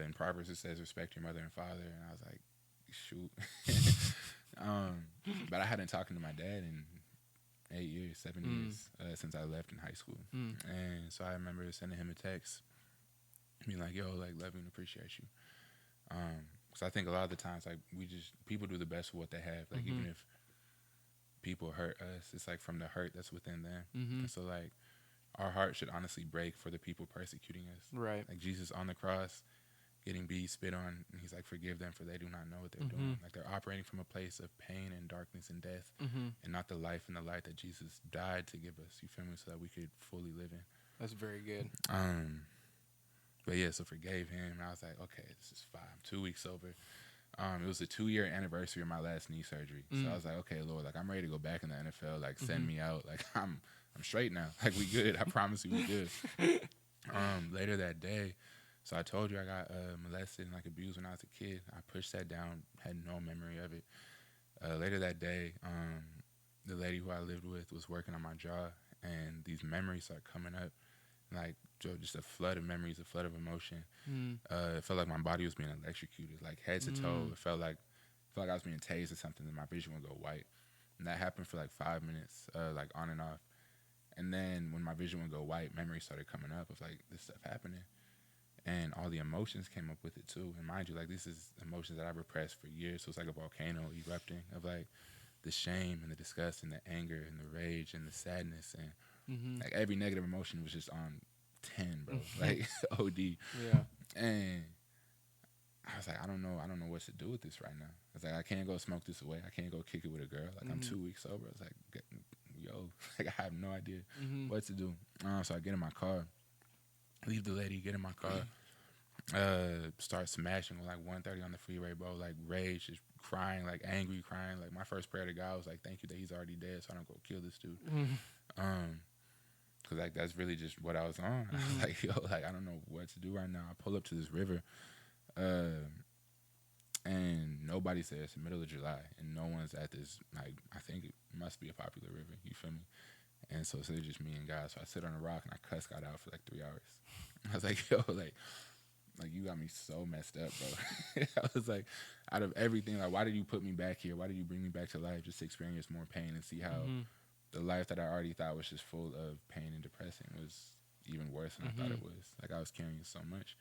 In Proverbs it says respect your mother and father, and I was like, shoot. But I hadn't talked to my dad in 8 years, 7 years since I left in high school. And so I remember sending him a text, being like, yo, like, love you and appreciate you. Because I think a lot of the times, like, people do the best with what they have. Like, even if people hurt us, it's like from the hurt that's within them. And so, like, our heart should honestly break for the people persecuting us. Right. Like, Jesus on the cross, getting beat, spit on, and he's like, forgive them for they do not know what they're doing. Like, they're operating from a place of pain and darkness and death, and not the life and the light that Jesus died to give us, you feel me, so that we could fully live in. That's very good. But yeah, so forgave him, and I was like, okay, this is fine. I'm 2 weeks sober. It was the 2-year anniversary of my last knee surgery. So I was like, okay, Lord, like, I'm ready to go back in the NFL. Like, send me out. Like, I'm straight now. Like, we good. I promise you we good. Later that day, so I told you I got molested and, like, abused when I was a kid. I pushed that down, had no memory of it. Later that day, the lady who I lived with was working on my jaw, and these memories started coming up. Like, just a flood of memories, a flood of emotion. It felt like my body was being electrocuted, like head to toe. It felt like I was being tased or something, and my vision would go white. And that happened for like 5 minutes, like on and off. And then when my vision would go white, memories started coming up of like this stuff happening. And all the emotions came up with it too. And mind you, like, this is emotions that I've repressed for years. So it's like a volcano erupting of like the shame and the disgust and the anger and the rage and the sadness, and like every negative emotion was just on 10, bro. Like OD. Yeah. And I was like, I don't know what to do with this right now. I was like, I can't go smoke this away. I can't go kick it with a girl. Like, I'm 2 weeks sober. I was like, yo, like, I have no idea what to do. So I get in my car, leave the lady, get in my car, start smashing with like 130 on the freeway, bro. Like, rage, just crying, like angry crying. Like, my first prayer to God was like, thank you that he's already dead, so I don't go kill this dude. Cause like that's really just what I was on. I was like, yo, like, I don't know what to do right now. I pull up to this river, and nobody's there. It's the middle of July, and no one's at this. Like, I think it must be a popular river. You feel me? And so it's just me and God. So I sit on a rock and I cuss God out for like 3 hours. I was like, yo, like you got me so messed up, bro. I was like, out of everything, like, why did you put me back here? Why did you bring me back to life just to experience more pain and see how the life that I already thought was just full of pain and depressing was even worse than I thought it was. Like, I was carrying so much.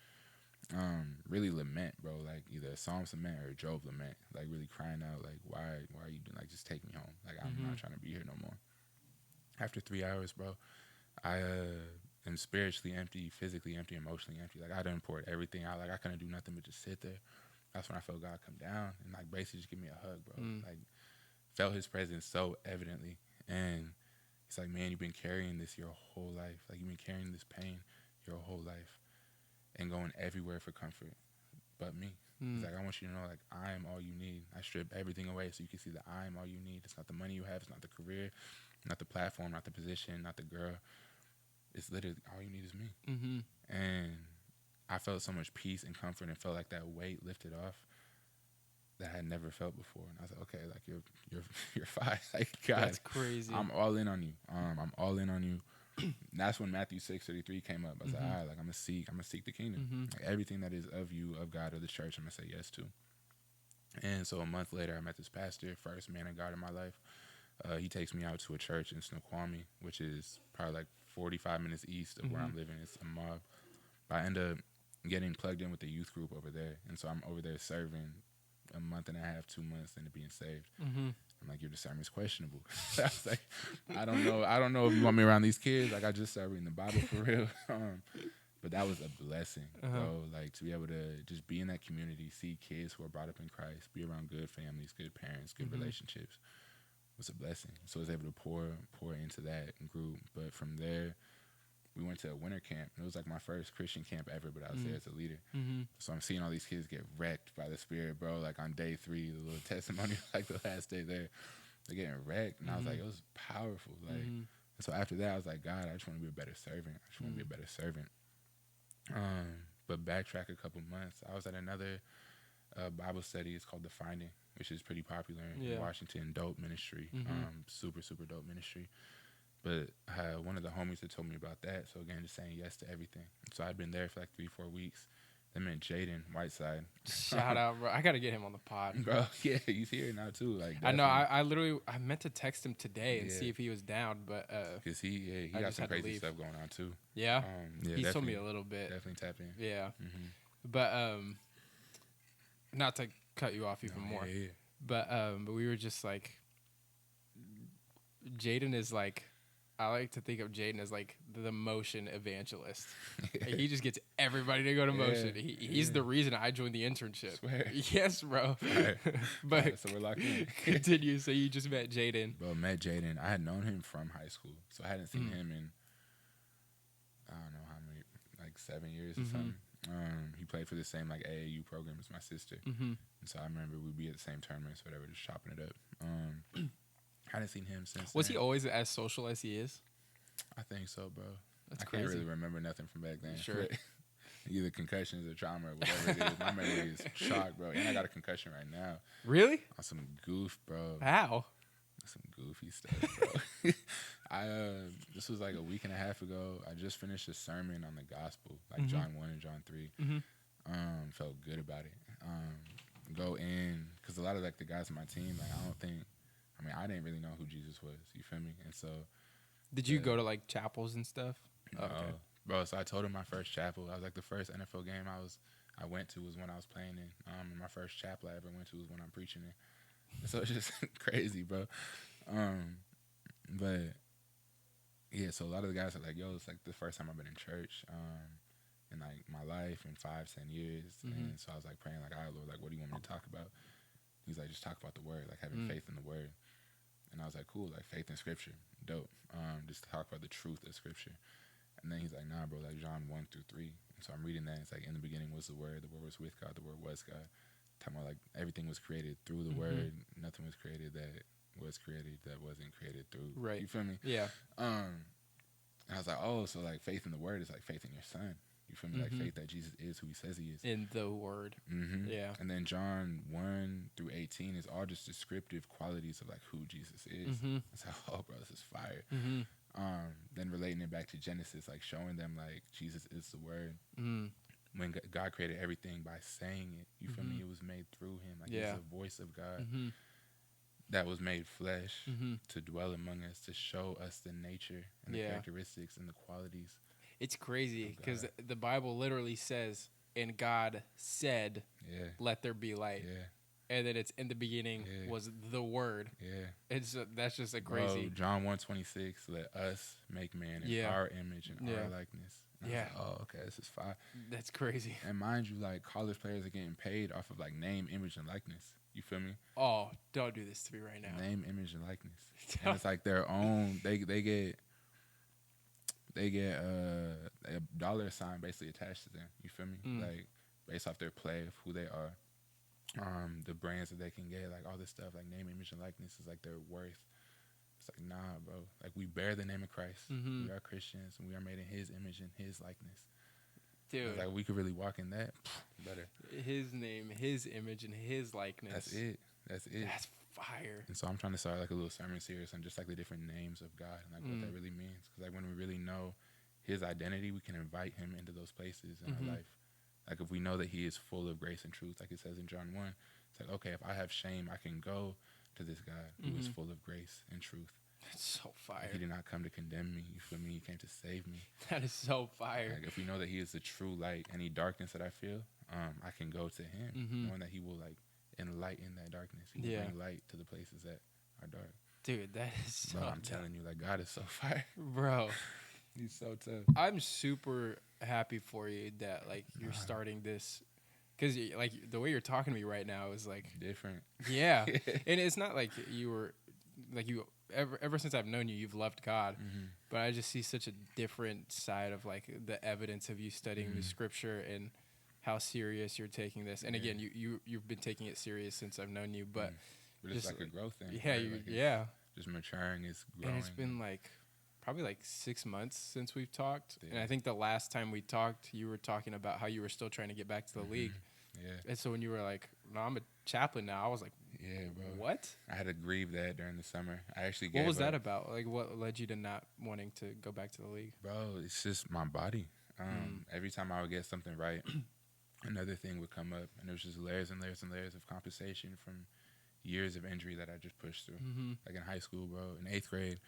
Really lament, bro. Like, either a Psalms lament or a Job lament. Like, really crying out, like, why are you doing? Like, just take me home. Like, I'm not trying to be here no more. After 3 hours, bro, I am spiritually empty, physically empty, emotionally empty. Like, I done poured everything out. Like, I couldn't do nothing but just sit there. That's when I felt God come down and, like, basically just give me a hug, bro. Like, felt his presence so evidently. And it's like, man, you've been carrying this your whole life. Like, you've been carrying this pain your whole life and going everywhere for comfort but me. It's like, I want you to know, like, I am all you need. I strip everything away so you can see that I am all you need. It's not the money you have. It's not the career, not the platform, not the position, not the girl. It's literally all you need is me. And I felt so much peace and comfort and felt like that weight lifted off that I had never felt before. And I was like, okay, like, you're fine. Like, God, that's crazy. I'm all in on you. I'm all in on you. And that's when Matthew 6:33 came up. I was like, all right, like, I'm gonna seek the kingdom. Like, everything that is of you, of God, or the church, I'm gonna say yes to. And so a month later, I met this pastor, first man of God in my life. He takes me out to a church in Snoqualmie, which is probably like 45 minutes east of where I'm living. It's a mob. I end up getting plugged in with the youth group over there. And so I'm over there serving a month and a half, 2 months into being saved. I'm like, your discernment's questionable. I was like, I don't know if you want me around these kids. Like, I just started reading the Bible for real. But that was a blessing, bro. Like, to be able to just be in that community, see kids who are brought up in Christ, be around good families, good parents, good relationships, was a blessing. So I was able to pour into that group. But from there, we went to a winter camp. It was like my first Christian camp ever, but I was there as a leader. So I'm seeing all these kids get wrecked by the Spirit, bro. Like, on day 3, the little testimony, like the last day there, they're getting wrecked. And I was like, it was powerful. Like, and so after that, I was like, God, I just want to be a better servant. I just want to be a better servant. But backtrack a couple months, I was at another Bible study. It's called The Finding, which is pretty popular in Washington. Dope ministry. Super, super dope ministry. But one of the homies that told me about that, so again, just saying yes to everything. So I'd been there for like 3-4 weeks, They meant Jaden Whiteside. Shout out, bro. I gotta get him on the pod, bro. Yeah, he's here now too. Like I know. I literally meant to text him today and see if he was down, but because he got some crazy stuff going on too. Yeah, he told me a little bit. Definitely tap in. Yeah, but not to cut you off even more, but we were just like, Jaden is like, I like to think of Jaden as like the motion evangelist. He just gets everybody to go to motion. He's the reason I joined the internship. Swear. Yes, bro. But so we're locked in. Continue. So you just met Jaden. Bro, met Jaden. I had known him from high school, so I hadn't seen him in I don't know how many, like 7 years or something. He played for the same like AAU program as my sister, and so I remember we'd be at the same tournaments, whatever, just chopping it up. I hadn't seen him since. Was he always as social as he is? I think so, bro. That's crazy. Can't really remember nothing from back then. Sure. Either concussions or trauma or whatever it is. My memory is shot, bro. And I got a concussion right now. Really? On some goof, bro. How? Some goofy stuff, bro. This was like a week and a half ago. I just finished a sermon on the gospel, like John 1 and John 3. Felt good about it. Go in, because a lot of like the guys on my team, like I didn't really know who Jesus was. You feel me? And so, did you go to like chapels and stuff? Okay. Bro, so I told him my first chapel. I was like, the first NFL game I went to was when I was playing in. My first chapel I ever went to was when I'm preaching in. So it's just crazy, bro. But yeah, so a lot of the guys are like, yo, it's like the first time I've been in church in like my life in 5-10 years. And so I was like praying like, all right, Lord, like, what do you want me to talk about? He's like, just talk about the word, like having faith in the word. And I was like, cool, like faith in scripture, dope. Just talk about the truth of scripture. And then he's like, nah, bro, like John 1-3. And so I'm reading that. It's like, in the beginning was the word was with God, the word was God. Talking about like everything was created through the word. Nothing was created that was created that wasn't created through. Right. You feel me? Yeah. And I was like, oh, so like faith in the word is like faith in your son. You feel me? Like faith that Jesus is who he says he is. In the word. Yeah. And then John 1-18 is all just descriptive qualities of like who Jesus is. It's like, oh, bro, this is fire. Then relating it back to Genesis, like showing them like Jesus is the word. When God created everything by saying it, you feel me? It was made through him. Like it's the voice of God that was made flesh to dwell among us, to show us the nature and the characteristics and the qualities. It's crazy because the Bible literally says, and God said, let there be light. And then it's in the beginning was the word. It's that's just a crazy. Bro, John 1:26, let us make man in our image and our likeness. And I was like, oh, okay, this is fire. That's crazy. And mind you, like college players are getting paid off of like name, image, and likeness. You feel me? Oh, don't do this to me right now. Name, image, and likeness. And it's like their own. They get a dollar sign basically attached to them. You feel me? Like based off their play of who they are, the brands that they can get, like all this stuff, like name, image, and likeness is like their worth. It's like, nah, bro. Like we bear the name of Christ. We are Christians, and we are made in His image and His likeness. Dude, like we could really walk in that better. His name, His image, and His likeness. That's it. That's fire. And so I'm trying to start like a little sermon series on just like the different names of God and like what that really means. Because like when we really know His identity, we can invite Him into those places in our life. Like if we know that He is full of grace and truth, like it says in John 1, it's like, okay, if I have shame, I can go to this God who is full of grace and truth. That's so fire. Like he did not come to condemn me. You feel me? He came to save me. That is so fire. Like if we know that He is the true light, any darkness that I feel, I can go to Him, knowing that He will like enlighten that darkness. He will bring light to the places that are dark. Dude, that is so. Bro, I'm telling you, like God is so fire, bro. He's so tough. I'm super happy for you that like you're starting this, because like the way you're talking to me right now is like different. Yeah, and it's not like you were like you ever since I've known you, you've loved God, but I just see such a different side of like the evidence of you studying the Scripture and how serious you're taking this. And again, you've been taking it serious since I've known you, but it's like a growth thing. Yeah, right? Just maturing is growing. And it's been like probably like 6 months since we've talked. Yeah. And I think the last time we talked, you were talking about how you were still trying to get back to the league. Yeah. And so when you were like, no, I'm a chaplain now, I was like, yeah, bro. What? I had to grieve that during the summer. I actually gave up. What was that about? Like, what led you to not wanting to go back to the league? Bro, it's just my body. Every time I would get something right, another thing would come up, and there was just layers and layers and layers of compensation from years of injury that I just pushed through. Like in high school, bro, in 8th grade,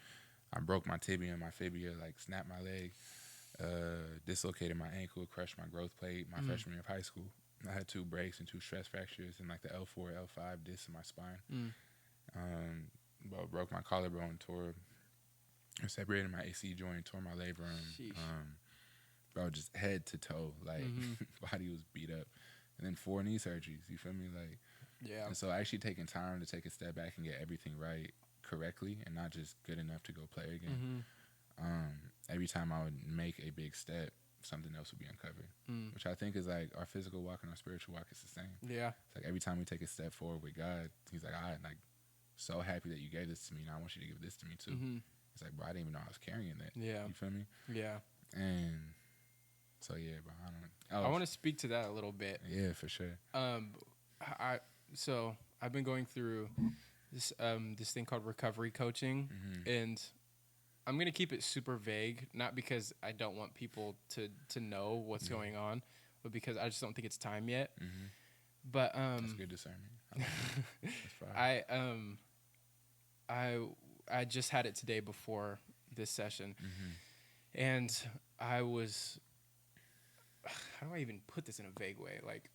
I broke my tibia and my fibia, like snapped my leg, dislocated my ankle, crushed my growth plate my freshman year of high school. I had 2 breaks and 2 stress fractures and like the L4, L5 discs in my spine. Bro, broke my collarbone, separated my AC joint, tore my labrum. Bro, just head to toe, like body was beat up, and then 4 knee surgeries. You feel me, like yeah. And so actually taking time to take a step back and get everything right correctly, and not just good enough to go play again. Every time I would make a big step, something else would be uncovered, which I think is like our physical walk and our spiritual walk is the same. Yeah, it's like every time we take a step forward with God, He's like, "I like so happy that you gave this to me. Now I want you to give this to me too." It's like, bro, I didn't even know I was carrying that. Yeah, you feel me? Yeah, and so yeah, bro. I want to speak to that a little bit. Yeah, for sure. I've been going through this thing called recovery coaching, and I'm gonna keep it super vague, not because I don't want people to know what's going on, but because I just don't think it's time yet. But that's good discernment. That's fine. I just had it today before this session, and I was. How do I even put this in a vague way? Like,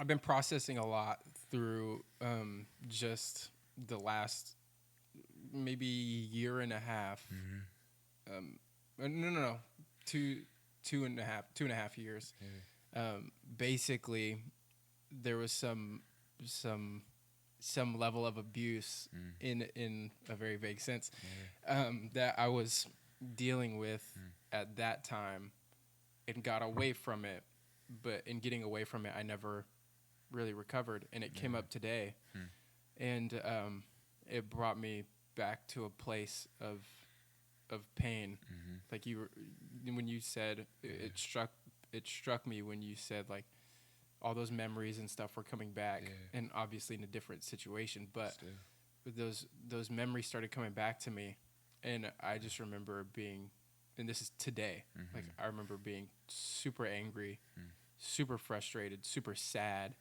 I've been processing a lot through just the last maybe year and a half. No, two and a half years. Basically, there was some level of abuse in a very vague sense that I was dealing with at that time, and got away from it. But in getting away from it, I never really recovered, and it came up today, and it brought me back to a place of pain. Like when you said it struck me when you said like all those memories and stuff were coming back, and obviously in a different situation, but those memories started coming back to me, and I just remember being, and this is today, like I remember being super angry, super frustrated, super sad,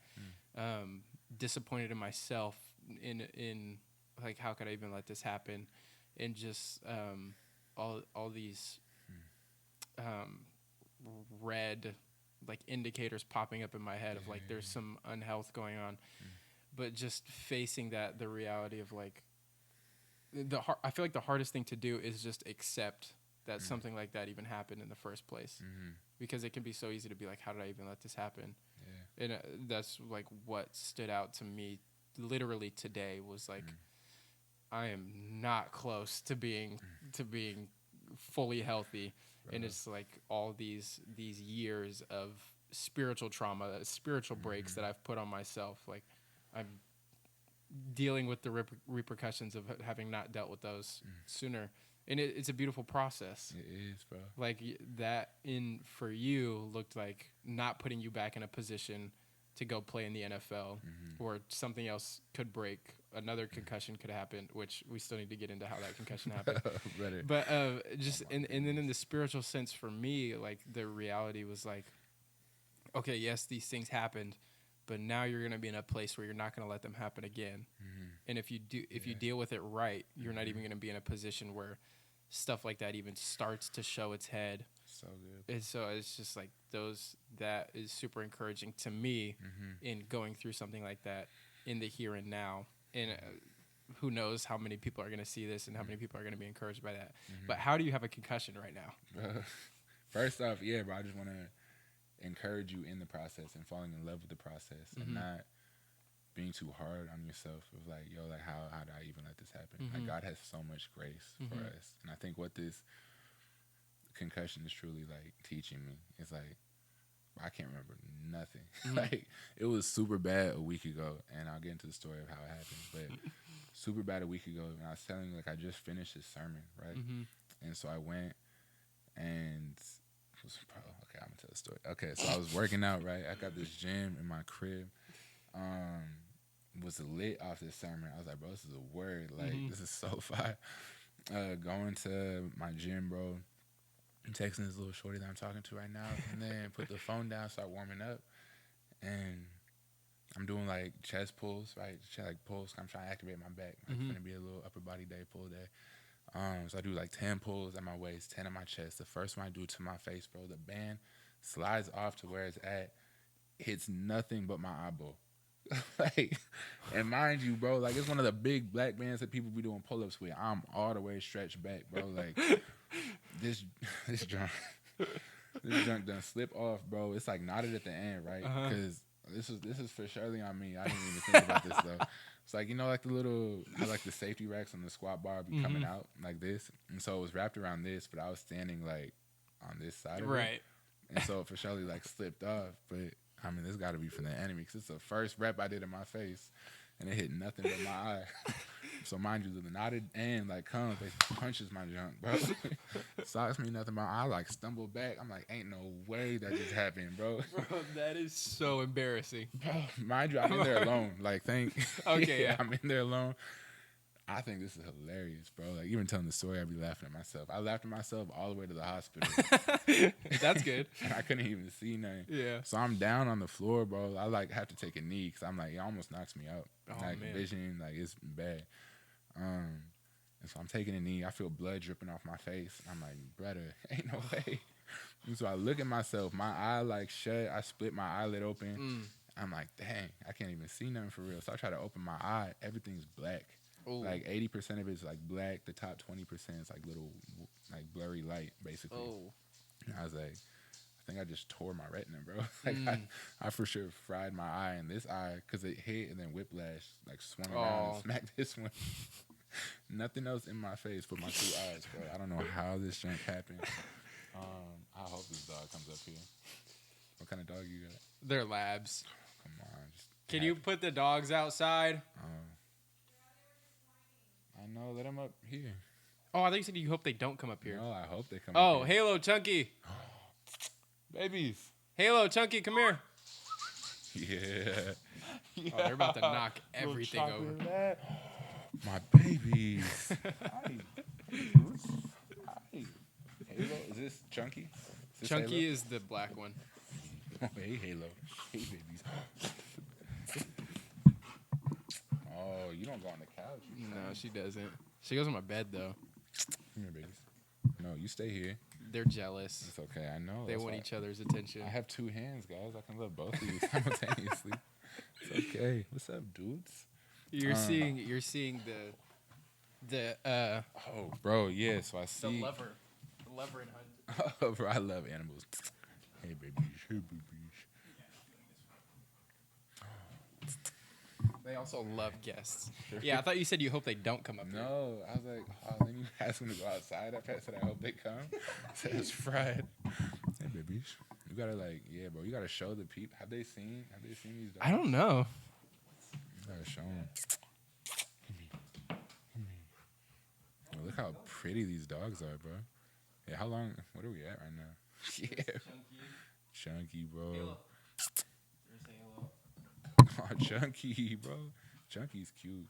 disappointed in myself, in like, how could I even let this happen, and just all these red like indicators popping up in my head of like there's some unhealth going on, but just facing the reality of like I feel like the hardest thing to do is just accept that something like that even happened in the first place, because it can be so easy to be like, how did I even let this happen? And that's like what stood out to me literally today was like, I am not close to being fully healthy. And it's like all these years of spiritual trauma, spiritual breaks that I've put on myself. Like, I'm dealing with the repercussions of having not dealt with those sooner. And it's a beautiful process. It is, bro. Like, that for you looked like not putting you back in a position to go play in the NFL, or something else could break. Another concussion could happen, which we still need to get into how that concussion happened. But just and then in the spiritual sense for me, like the reality was like, okay, yes, these things happened, but now you're gonna be in a place where you're not gonna let them happen again. And if you deal with it right, you're not even gonna be in a position where stuff like that even starts to show its head. So good. And so it's just like that is super encouraging to me in going through something like that in the here and now. And who knows how many people are going to see this and how many people are going to be encouraged by that. But how do you have a concussion right now? First off, bro, I just want to encourage you in the process and falling in love with the process and not being too hard on yourself of like, yo, like how did I even let this happen? Like, God has so much grace for us. And I think what this concussion is truly like teaching me is like, I can't remember nothing. Like, it was super bad a week ago, and I'll get into the story of how it happened, but super bad a week ago, and I was telling you, like, I just finished this sermon, right? And so I went and okay, I'm gonna tell the story. Okay, so I was working out, right? I got this gym in my crib. Was lit off this sermon. I was like, bro, this is a word. Like, this is so fire. Going to my gym, bro. I'm texting this little shorty that I'm talking to right now, and then put the phone down, start warming up, and I'm doing like chest pulls, right? Like pulls. I'm trying to activate my back. It's gonna be a little upper body day, pull day. So I do like 10 pulls at my waist, 10 at my chest. The first one I do to my face, bro, the band slides off to where it's at, hits nothing but my eyeball. Like, and mind you, bro, like it's one of the big black bands that people be doing pull-ups with. I'm all the way stretched back, bro. Like this junk done slip off, bro. It's like knotted at the end, right? Because this is for surely on me. I didn't even think about this though. It's like, you know, like the little, how like the safety racks on the squat bar be coming out like this, and so it was wrapped around this, but I was standing like on this side of it, and so it for surely like slipped off. But I mean, this got to be from the enemy because it's the first rep I did in my face, and it hit nothing but my eye. So mind you, the knotted end like comes, they punches my junk, bro. Socks me nothing, but I like stumble back. I'm like, ain't no way that just happened, bro. Bro, that is so embarrassing. Bro, mind you, I'm in there alone. Like, Okay, yeah. I'm in there alone. I think this is hilarious, bro. Like, even telling the story, I'd be laughing at myself. I laughed at myself all the way to the hospital. That's good. And I couldn't even see nothing. Yeah. So I'm down on the floor, bro. I like have to take a knee because I'm like, it almost knocks me out. Oh, like man. Vision, like it's bad. And so I'm taking a knee. I feel blood dripping off my face. I'm like, brother, ain't no way. And so I look at myself. My eye like shut. I split my eyelid open. I'm like, dang, I can't even see nothing for real. So I try to open my eye. Everything's black. Ooh. Like 80% of it's like black. The top 20% is like little like blurry light, basically. Oh. And I was like, I think I just tore my retina, bro. Like I for sure fried my eye, and this eye, because it hit and then whiplash, like swung around and smacked this one. Nothing else in my face but my two eyes, bro. I don't know how this junk happened. I hope this dog comes up here. What kind of dog you got? They're labs. Come on. Can you put the dogs outside? I know. Let them up here. Oh, I think you said you hope they don't come up here. No, I hope they come up here. Oh, Halo, Chunky. Babies. Halo, Chunky, come here. Yeah. Oh, they're about to knock everything over. My babies. Hi. Halo, is this Chunky? Chunky Halo? Is the black one. Oh, hey, Halo. Hey, babies. Oh, you don't go on the couch. No, she doesn't. She goes on my bed, though. Come here, babies. No, you stay here. They're jealous. It's okay. I know. They want each other's attention. I have two hands, guys. I can love both of you simultaneously. It's okay. What's up, dudes? You're seeing the Oh, bro, yeah. So I see the lever and hunt. Oh, bro, I love animals. Hey, babies. Hey, babies. They also love guests. Yeah, I thought you said you hope they don't come up here. No, I was like, oh, then you ask them to go outside. I said, I hope they come. I said, it's fried. Hey, babies. You gotta yeah, bro. You gotta show the people. Have they seen these dogs? I don't know. You gotta show them. Oh, look how pretty these dogs are, bro. Yeah, how long? What are we at right now? Yeah, Chunky, bro. Halo. Oh, Chunky, bro. Chunky's cute.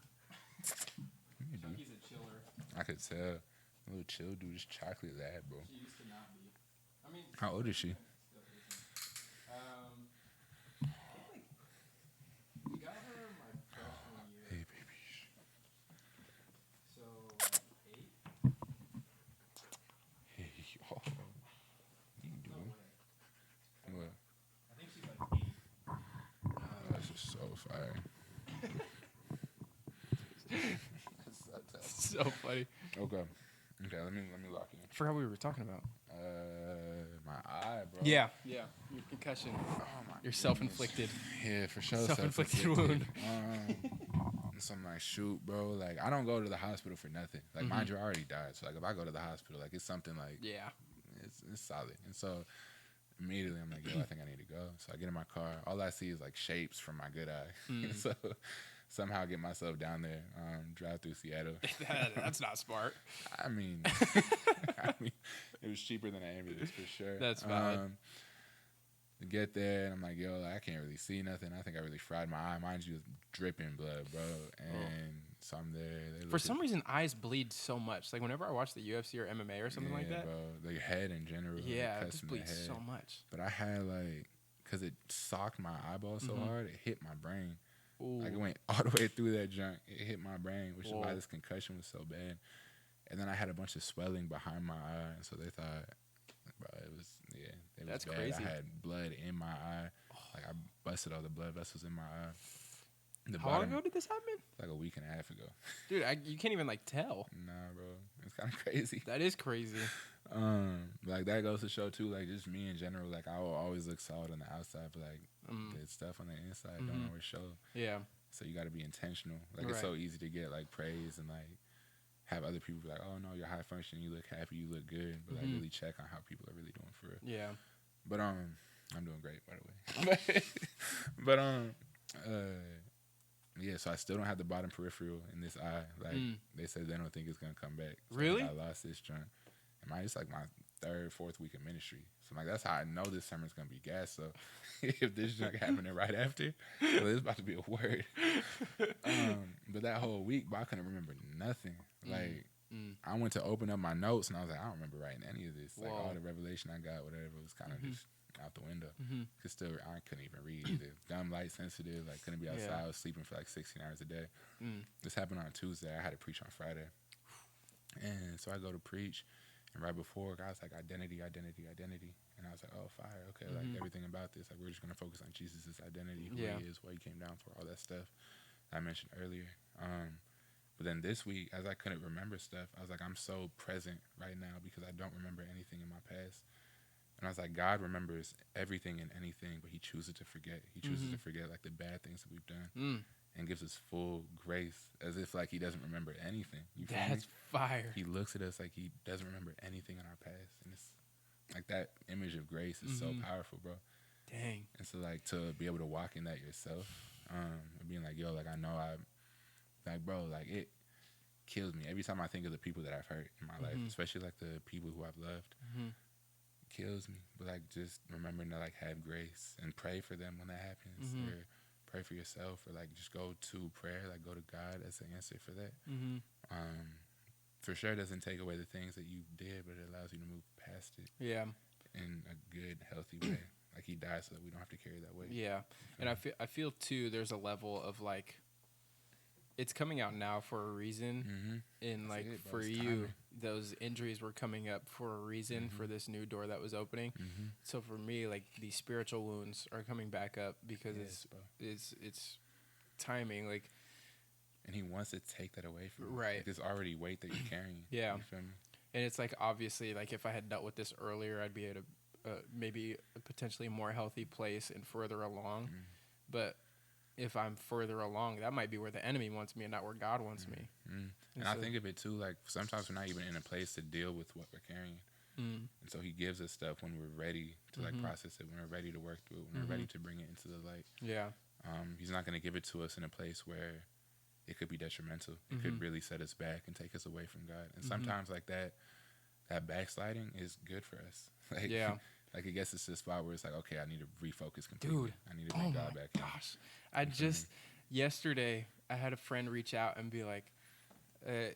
Chunky's a chiller. I could tell. A little chill dude, just chocolate lab, bro. She used to not be. I mean, how old is she? We got her my freshman year. Hey, baby. So 8. Hey, oh. You can do it. What? I think she's like 8. That's just so fire. That's so funny. Okay, let me lock in. I forgot what we were talking about. My eye, bro. Yeah. Your concussion. Oh my. Your self-inflicted. Yeah, for sure. Self-inflicted wound. So I'm like, shoot, bro. Like, I don't go to the hospital for nothing. Like, mind you, I already died. So like, if I go to the hospital, like, it's something like, yeah, it's solid. And so immediately I'm like, yo, I think I need to go. So I get in my car. All I see is like shapes from my good eye. So somehow get myself down there, drive through Seattle. That's not smart. I mean, it was cheaper than an ambulance for sure. That's fine. get there, and I'm like, yo, I can't really see nothing. I think I really fried my eye. Mind you, was dripping blood, bro. And so I'm there. For some reason, eyes bleed so much. Like whenever I watch the UFC or MMA or something like that, bro. The head in general. Yeah, it just bleeds so much. But I had cause it socked my eyeball so hard, it hit my brain. Ooh. Like it went all the way through that junk. It hit my brain, which is why this concussion was so bad. And then I had a bunch of swelling behind my eye, and so they thought, bro, it was That's bad. crazy. I had blood in my eye. Like I busted all the blood vessels in my eye. How long ago did this happen? Like a week and a half ago. Dude, you can't even tell. Nah, bro, it's kind of crazy. That is crazy. Like that goes to show too. Like just me in general. Like I will always look solid on the outside, but like the stuff on the inside don't always show. Yeah. So you got to be intentional. Like it's so easy to get like praise and like have other people be like, oh no, you're high functioning, you look happy, you look good, but like really check on how people are really doing for real. Yeah. But I'm doing great, by the way. but yeah, so I still don't have the bottom peripheral in this eye. Like they said, they don't think it's gonna come back. So really? I lost this joint. And it's like my 3rd, 4th week of ministry. So I'm like, that's how I know this summer's gonna be gas. So if this junk happening right after, well, it's about to be a word. But that whole week, I couldn't remember nothing. Like I went to open up my notes and I was like, I don't remember writing any of this. Like all the revelation I got, whatever, was kind of just out the window. Cause still, I couldn't even read either. Dumb, light sensitive, like couldn't be outside. I was sleeping for like 16 hours a day. This happened on Tuesday. I had to preach on Friday. And so I go to preach. And right before, God's like, identity. And I was like, oh, fire. Okay, like everything about this. Like we're just going to focus on Jesus' identity, who he is, what he came down for, all that stuff I mentioned earlier. But then this week, as I couldn't remember stuff, I was like, I'm so present right now because I don't remember anything in my past. And I was like, God remembers everything and anything, but he chooses to forget. He chooses to forget like the bad things that we've done and gives us full grace as if like he doesn't remember anything. You feel That's me? fire. He looks at us like he doesn't remember anything in our past. And it's like that image of grace is so powerful, bro. Dang. And so like to be able to walk in that yourself, being like, yo, like I know like, bro, like it kills me every time I think of the people that I've hurt in my life, especially like the people who I've loved. Kills me. But like just remembering to like have grace and pray for them when that happens, or pray for yourself, or like just go to prayer, like go to God as the answer for that. For sure doesn't take away the things that you did, but it allows you to move past it. Yeah. In a good, healthy way. Like he died so that we don't have to carry that weight. Yeah. And I feel too there's a level of like it's coming out now for a reason. And like for you, those injuries were coming up for a reason for this new door that was opening. So for me, like these spiritual wounds are coming back up because it's timing. Like, and he wants to take that away from you. Right. Like there's already weight that you're carrying. Yeah. You feel me? And it's like obviously like if I had dealt with this earlier, I'd be at a maybe a potentially more healthy place and further along. But if I'm further along, that might be where the enemy wants me and not where God wants me. And so, I think of it too, like sometimes we're not even in a place to deal with what we're carrying. And so he gives us stuff when we're ready to like process it, when we're ready to work through it, when we're ready to bring it into the light. Yeah. He's not going to give it to us in a place where it could be detrimental. It could really set us back and take us away from God. And sometimes like that backsliding is good for us. Like, like it gets us to the spot where it's like, okay, I need to refocus completely. Dude, I need to bring God back in. Gosh. I just yesterday I had a friend reach out and be like,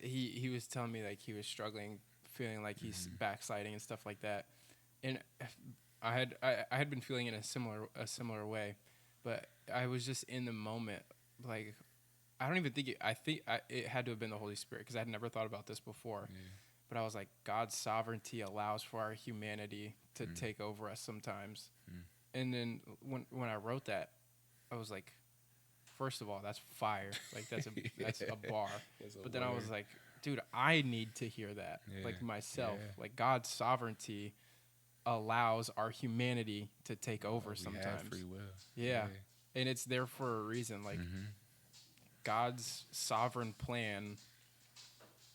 he was telling me like he was struggling, feeling like he's backsliding and stuff like that, and I had been feeling in a similar way, but I was just in the moment like I don't even think it had to have been the Holy Spirit because I had never thought about this before. But I was like, God's sovereignty allows for our humanity to take over us sometimes. And then when I wrote that, I was like, first of all, that's fire. Like that's a bar. But then I was like, dude, I need to hear that. Like myself. Like God's sovereignty allows our humanity to take over sometimes. We have free will. Yeah. And it's there for a reason. Like God's sovereign plan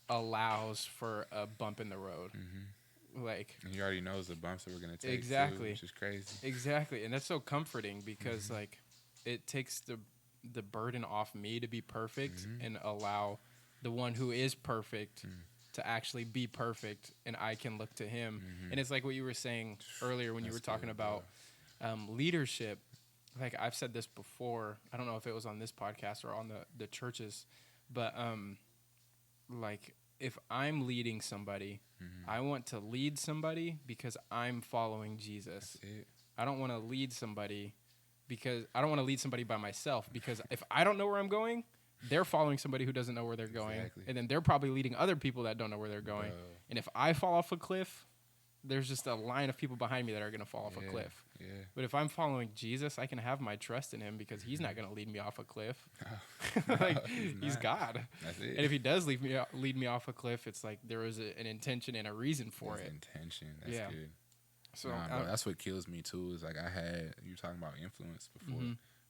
allows for a bump in the road. Like, and he already knows the bumps that we're gonna take. Exactly. Too, which is crazy. Exactly. And that's so comforting because like it takes the burden off me to be perfect and allow the one who is perfect to actually be perfect, and I can look to him. And it's like what you were saying earlier when you were talking about Leadership, like I've said this before. I don't know if it was on this podcast or on the churches, but like if I'm leading somebody, I want to lead somebody because I'm following Jesus. That's it. I don't want to lead somebody because I don't want to lead somebody by myself, because if I don't know where I'm going, they're following somebody who doesn't know where they're going. Exactly. And then they're probably leading other people that don't know where they're going. And if I fall off a cliff, there's just a line of people behind me that are going to fall off a cliff. Yeah. But if I'm following Jesus, I can have my trust in him because he's not going to lead me off a cliff. No, Like he's God. That's it. And if he does lead me off a cliff, it's like there was an intention and a reason for There's it. Intention. That's good. So bro, that's what kills me too. Is like you were talking about influence before.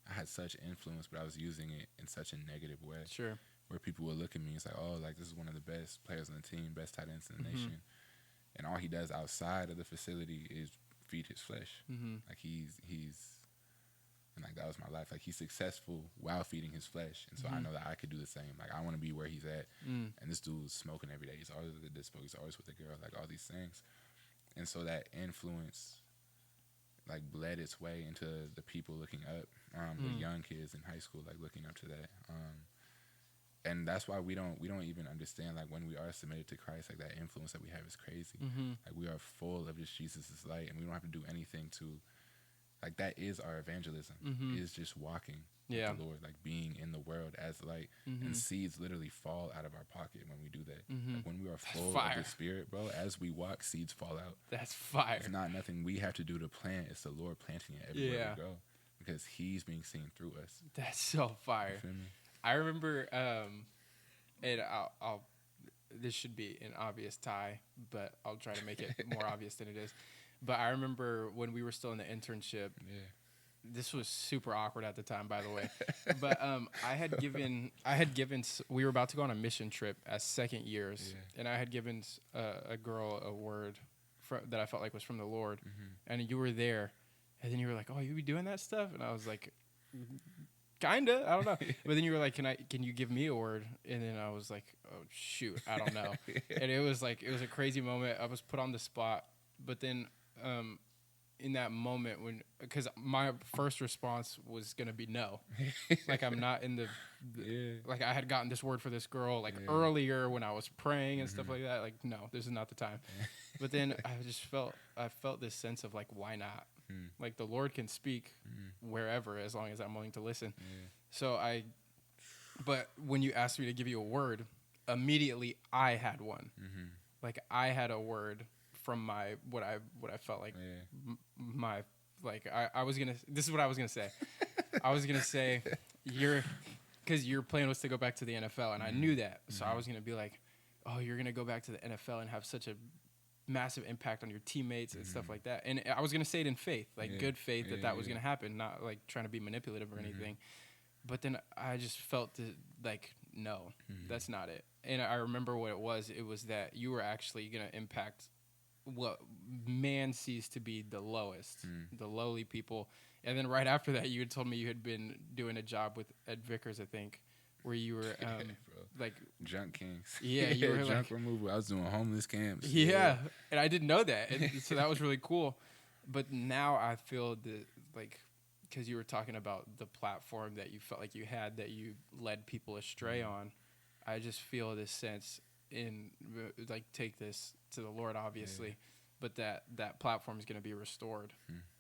I had such influence, but I was using it in such a negative way. Sure. Where people would look at me, it's like, oh, like this is one of the best players on the team, best tight ends in the nation, and all he does outside of the facility is feed his flesh. Like he's and like that was my life. Like he's successful while feeding his flesh, and so I know that I could do the same. Like I want to be where he's at, and this dude's smoking every day. He's always with the dispo. He's always with the girl. Like all these things. And so that influence, like, bled its way into the people looking up, the young kids in high school, like, looking up to that. And that's why we don't even understand, like, when we are submitted to Christ, like, that influence that we have is crazy. Like, we are full of just Jesus' light, and we don't have to do anything to, like, that is our evangelism, is just walking with the Lord, like, being in the world as light. And seeds literally fall out of our pocket when we do that. Like, when we are full of the Spirit, bro, as we walk, seeds fall out. That's fire. It's not nothing we have to do to plant. It's the Lord planting it everywhere we go, because he's being seen through us. That's so fire. You feel me? I remember, and I'll this should be an obvious tie, but I'll try to make it more obvious than it is. But I remember when we were still in the internship. This was super awkward at the time, by the way. But I had given. We were about to go on a mission trip as second years, and I had given a girl a word that I felt like was from the Lord, and you were there, and then you were like, "Oh, you be doing that stuff?" And I was like, "Kinda, I don't know." But then you were like, "Can you give me a word?" And then I was like, "Oh shoot, I don't know." And it was a crazy moment. I was put on the spot, but then. In that moment because my first response was going to be no. Like I'm not in the like I had gotten this word for this girl earlier when I was praying and stuff like that. Like, no, this is not the time. But then I felt this sense of like, why not? Like the Lord can speak wherever as long as I'm willing to listen. So but when you asked me to give you a word, immediately I had one. Like I had a word from my what I felt like my like I was gonna this is what I was gonna say. I was gonna say because your plan was to go back to the NFL, and I knew that, so I was gonna be like, oh, you're gonna go back to the NFL and have such a massive impact on your teammates and stuff like that. And I was gonna say it in faith, like good faith that was gonna happen, not like trying to be manipulative or anything. But then I just felt like no, that's not it. And I remember what it was. It was that you were actually gonna impact what man sees to be the lowest, the lowly people. And then right after that, you had told me you had been doing a job with Ed Vickers, I think, where you were like junk kings. Yeah, you were junk removal. I was doing homeless camps. Yeah, and I didn't know that, and so that was really cool. But now I feel like because you were talking about the platform that you felt like you had that you led people astray on. I just feel this sense in like take this to the Lord, obviously, but that platform is going to be restored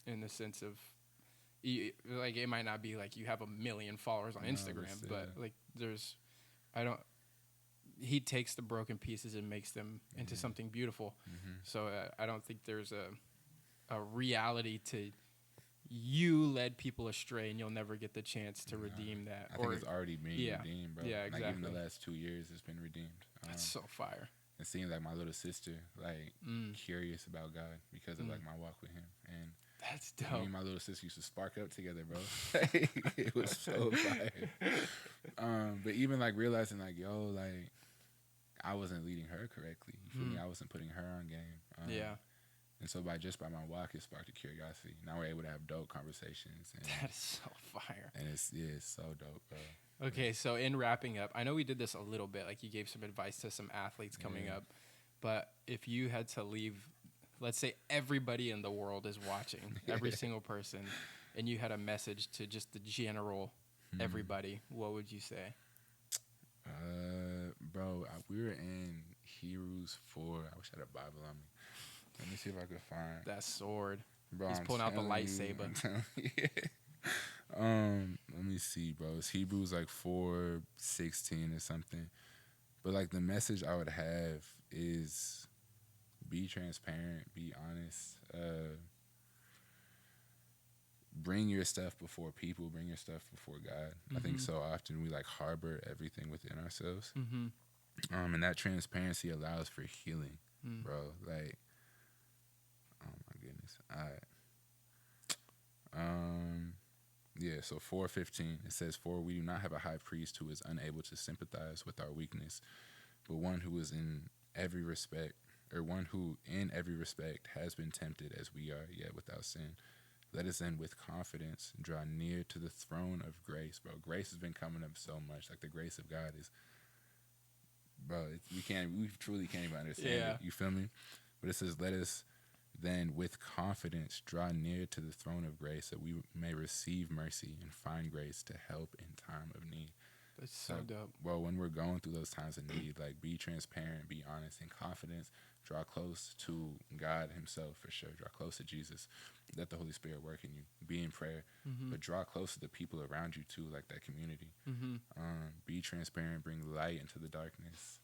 in the sense of like it might not be like you have 1 million followers on Instagram, but like he takes the broken pieces and makes them into something beautiful. So I don't think there's a reality to you led people astray and you'll never get the chance to redeem that. I think it's already being redeemed, bro. Yeah, exactly. Like even the last 2 years, it's been redeemed. That's so fire. It seems like my little sister, like curious about God because of like my walk with Him, and that's dope. Me and my little sister used to spark up together, bro. It was so fire. But even like realizing, like, yo, like I wasn't leading her correctly. You feel me? I wasn't putting her on game. And so by my walk, it sparked a curiosity. Now we're able to have dope conversations. And that is so fire. And it's so dope, bro. Okay, so in wrapping up, I know we did this a little bit, like you gave some advice to some athletes coming up, but if you had to leave let's say everybody in the world is watching, every single person, and you had a message to just the general everybody, what would you say? Bro, we were in Hebrews 4. I wish I had a Bible on me. Let me see if I could find that sword. Bro, He's pulling out the lightsaber. Let me see, bro. It's Hebrews like 4:16 or something. But like the message I would have is be transparent, be honest. Bring your stuff before people, bring your stuff before God. I think so often we like harbor everything within ourselves. And that transparency allows for healing, bro. Like, oh my goodness. All right. Yeah, so 4:15, it says, "For we do not have a high priest who is unable to sympathize with our weakness, but one who is in every respect, or one who in every respect has been tempted as we are, yet without sin. Let us then with confidence draw near to the throne of grace." Bro, grace has been coming up so much. Like the grace of God is, bro, we truly can't even understand it. You feel me? But it says, "Let us then with confidence draw near to the throne of grace that we may receive mercy and find grace to help in time of need." That's so dope. Well, when we're going through those times of need, like be transparent, be honest, and confidence. Draw close to God himself for sure. Draw close to Jesus. Let the Holy Spirit work in you. Be in prayer. But draw close to the people around you too, like that community. Be transparent. Bring light into the darkness.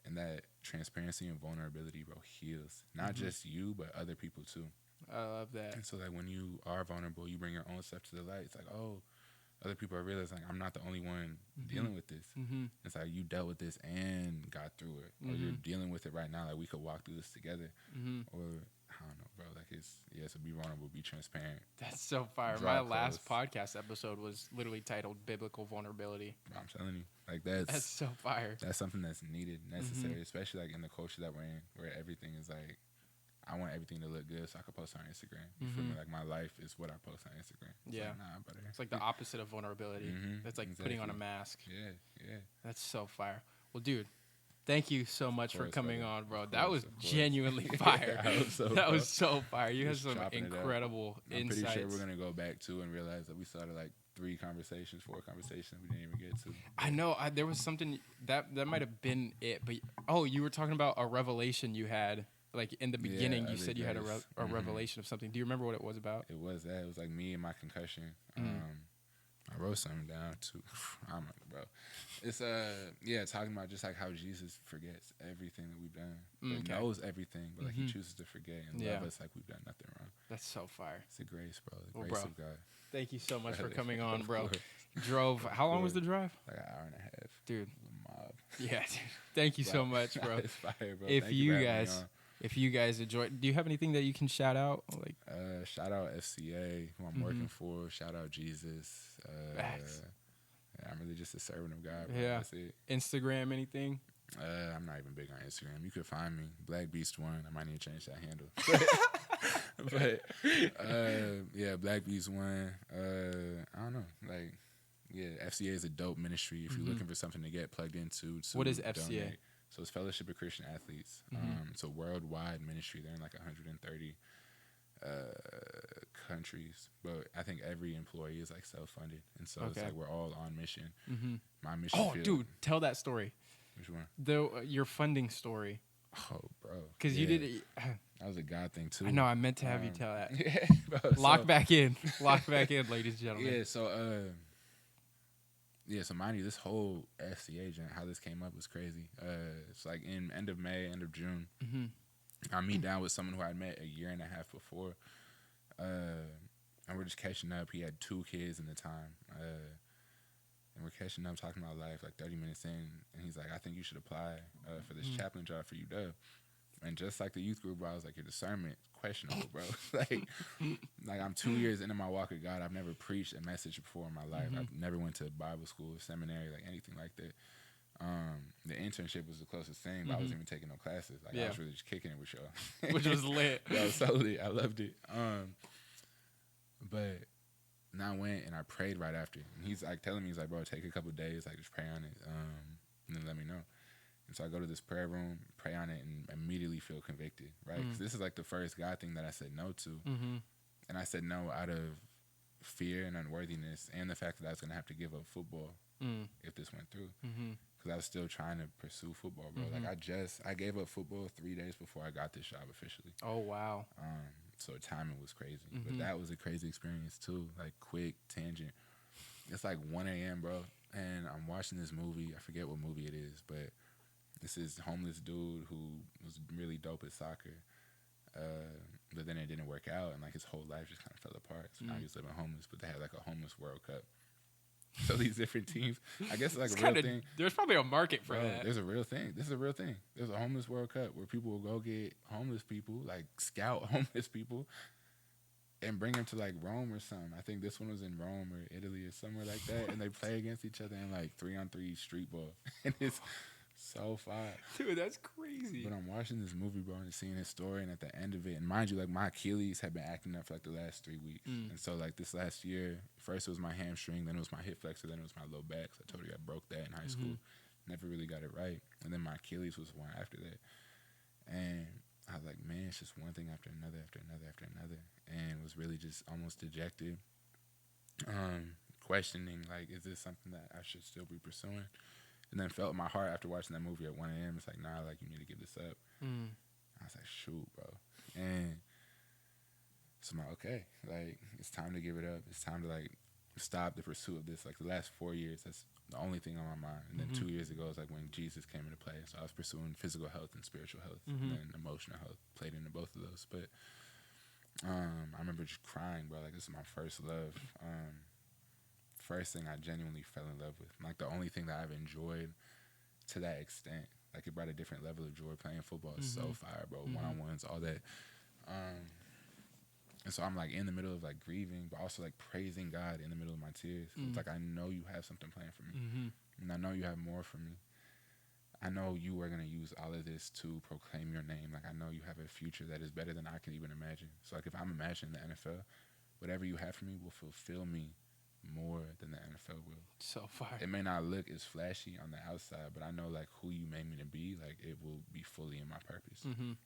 And that transparency and vulnerability, bro, heals. Not just you, but other people too. I love that. And so like when you are vulnerable, you bring your own stuff to the light. It's like, oh, other people are realizing I'm not the only one dealing with this. It's like you dealt with this and got through it. Or you're dealing with it right now. Like we could walk through this together. Or I don't know, bro. Like so be vulnerable, be transparent. That's so fire. My last podcast episode was literally titled Biblical Vulnerability. I'm telling you. Like that's so fire. That's something that's needed, necessary, especially like in the culture that we're in, where everything is like, I want everything to look good so I can post on Instagram. You feel me? Like my life is what I post on Instagram. It's like, nah, brother. It's like the opposite of vulnerability. That's like putting on a mask. Yeah. That's so fire. Well, dude, thank you so much for coming on, bro. That was genuinely fire. That was so fire. You had some incredible insights. I'm pretty sure we're gonna go back to and realize that we started like 4 conversations we didn't even get to. I know. There was something that might have been it, but you were talking about a revelation you had. Like in the beginning, you said you had a revelation of something. Do you remember what it was about? It was that. It was like me and my concussion. I wrote something down too. I'm like, bro. It's talking about just like how Jesus forgets everything that we've done. He knows everything, but like he chooses to forget and love us like we've done nothing wrong. That's so fire. It's a grace, bro. The grace of God. Thank you so much for coming on, bro. Drove. How long was the drive? Like an hour and a half. Dude. Mob. Yeah, dude. Thank you so much, bro. It's fire, bro. If you guys enjoyed, do you have anything that you can shout out? Like, shout out FCA, who I'm working for. Shout out Jesus. I'm really just a servant of God, bro. Yeah. That's it. Instagram, anything? I'm not even big on Instagram. You could find me, Black Beast 1. I might need to change that handle. But Black Beast 1. I don't know. Like, FCA is a dope ministry. If you're looking for something to get plugged into, what is FCA? Donate. So it's Fellowship of Christian Athletes. It's a worldwide ministry. They're in like 130 countries, but I think every employee is like self-funded, and so it's like we're all on mission. My mission. Oh, dude, tell that story. Which one? Your funding story. Oh, bro. Because you did. That was a God thing too. I know. I meant to have you tell that. Yeah, bro. Lock back in, ladies and gentlemen. Yeah. So mind you, this whole FCA joint, how this came up was crazy. It's like in end of May, end of June. I meet down with someone who I met a year and a half before, and we're just catching up. He had 2 kids in the time, and we're catching up, talking about life. Like 30 minutes in, and he's like, "I think you should apply for this chaplain job for UW." And just like the youth group, bro, I was like, "Your discernment questionable, bro." like I'm 2 years into my walk with God. I've never preached a message before in my life. I've never went to Bible school, seminary, like anything like that. The internship was the closest thing, but I wasn't even taking no classes. Like I was really just kicking it with y'all, which was lit. That was so lit. I loved it. But now I went and I prayed right after. And he's like telling me, he's like, "Bro, take a couple of days, like just pray on it, and then let me know." And so I go to this prayer room, pray on it, and immediately feel convicted, right? Because this is like the first God thing that I said no to. And I said no out of fear and unworthiness and the fact that I was going to have to give up football if this went through. Because I was still trying to pursue football, bro. Like, I gave up football 3 days before I got this job officially. Oh, wow. So timing was crazy. But that was a crazy experience, too. Like, quick tangent. It's like 1 a.m., bro. And I'm watching this movie. I forget what movie it is, but this is homeless dude who was really dope at soccer. But then it didn't work out, and like his whole life just kind of fell apart. So now he's living homeless, but they had like a homeless World Cup. So these different teams, I guess it's like a real thing. There's probably a market for that. There's a real thing. This is a real thing. There's a homeless World Cup where people will go get homeless people, like scout homeless people, and bring them to like Rome or something. I think this one was in Rome or Italy or somewhere like that, and they play against each other in like 3-on-3 street ball, and it's so fire. Dude, that's crazy. But I'm watching this movie, bro, and seeing his story, and at the end of it, and mind you, like my Achilles had been acting up for like the last 3 weeks. And so like this last year, first it was my hamstring, then it was my hip flexor, then it was my low back. So I told you I broke that in high school. Never really got it right. And then my Achilles was one after that. And I was like, man, it's just one thing after another, after another, after another. And was really just almost dejected. Questioning, like, is this something that I should still be pursuing? And then felt in my heart after watching that movie at 1 a.m. It's like, nah, like, you need to give this up. I was like, shoot, bro. And so I'm like, okay, like, it's time to give it up. It's time to, like, stop the pursuit of this. Like, the last 4 years, that's the only thing on my mind. And then 2 years ago, it's like when Jesus came into play. So I was pursuing physical health and spiritual health. And then emotional health played into both of those. But I remember just crying, bro. Like, this is my first love. First thing I genuinely fell in love with. Like, the only thing that I've enjoyed to that extent. Like, it brought a different level of joy. Playing football is so fire, bro. One-on-ones, all that. And so I'm, like, in the middle of, like, grieving, but also, like, praising God in the middle of my tears. It's like, I know you have something planned for me. And I know you have more for me. I know you are going to use all of this to proclaim your name. Like, I know you have a future that is better than I can even imagine. So, like, if I'm imagining the NFL, whatever you have for me will fulfill me more than the NFL will. So far. It may not look as flashy on the outside, but I know, like, who you made me to be, like, it will be fully in my purpose. And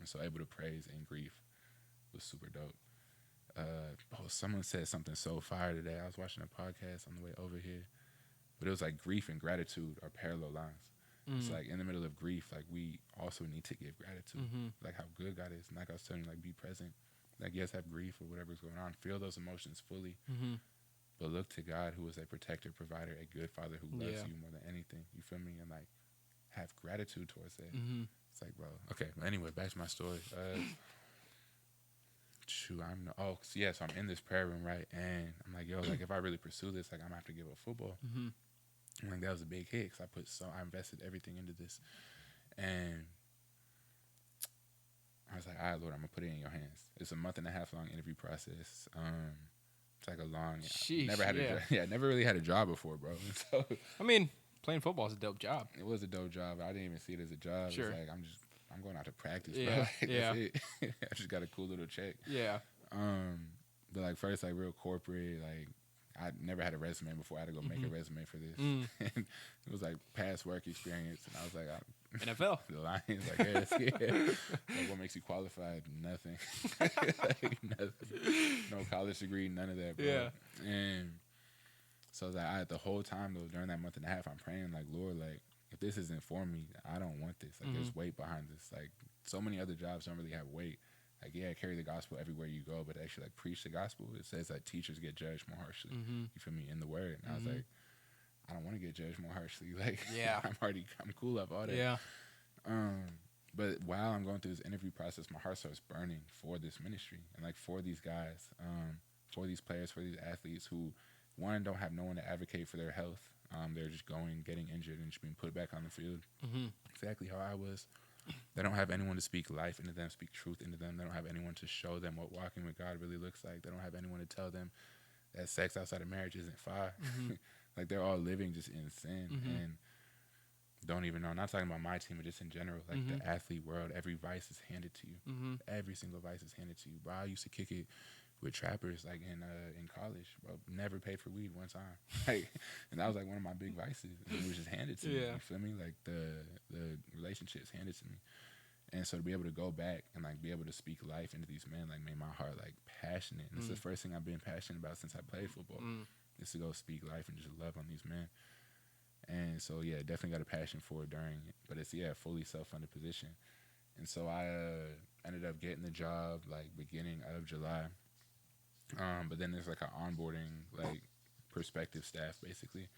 so able to praise in grief was super dope. Someone said something so fire today. I was watching a podcast on the way over here, but it was like grief and gratitude are parallel lines. It's like in the middle of grief, like we also need to give gratitude, like how good God is. And like I was telling you, like be present. Like yes, have grief or whatever's going on, feel those emotions fully, but look to God, who is a protector, provider, a good Father who loves you more than anything. You feel me? And like have gratitude towards that. It's like, bro. Okay, but anyway, back to my story. So I'm in this prayer room, right? And I'm like, yo, like if I really pursue this, like I'm gonna have to give up football. And like that was a big hit because I invested everything into this, and I was like, all right, Lord, I'm gonna put it in your hands. It's a 1.5 month long interview process. It's like a long. Sheesh, never really had a job before, bro. So I mean, playing football is a dope job. It was a dope job. I didn't even see it as a job. Sure. It's like I'm going out to practice, bro. Like, that's it. I just got a cool little check. Yeah. But like first, like real corporate, like I never had a resume before. I had to go make a resume for this. And it was like past work experience, and I was like, NFL. The Lions, like yes, like what makes you qualified? Nothing. Like, nothing. No college degree, none of that, bro. Yeah. And so that the whole time though, during that 1.5 months, I'm praying like, Lord, like if this isn't for me, I don't want this. Like there's weight behind this. Like so many other jobs don't really have weight. Like, yeah, carry the gospel everywhere you go, but actually, like, preach the gospel. It says that teachers get judged more harshly. You feel me? In the word. And I was like, I don't want to get judged more harshly. Like, I'm cool up all that. Yeah. But while I'm going through this interview process, my heart starts burning for this ministry and, like, for these guys, for these players, for these athletes who, one, don't have no one to advocate for their health. They're just getting injured, and just being put back on the field. Exactly how I was. They don't have anyone to speak life into them, speak truth into them. They don't have anyone to show them what walking with God really looks like. They don't have anyone to tell them that sex outside of marriage isn't fire. Like, they're all living just in sin and don't even know. I'm not talking about my team, but just in general. Like, the athlete world, every vice is handed to you. Every single vice is handed to you. Bro, I used to kick it with trappers like in college, bro. Never paid for weed one time. Like, and that was like one of my big vices. And it was just handed to me. You feel me? Like the relationships handed to me. And so to be able to go back and like be able to speak life into these men like made my heart like passionate. And it's the first thing I've been passionate about since I played football. Is to go speak life and just love on these men. And so yeah, definitely got a passion for it during it. But it's fully self-funded position. And so I ended up getting the job like beginning of July. But then there's like an onboarding like perspective staff basically,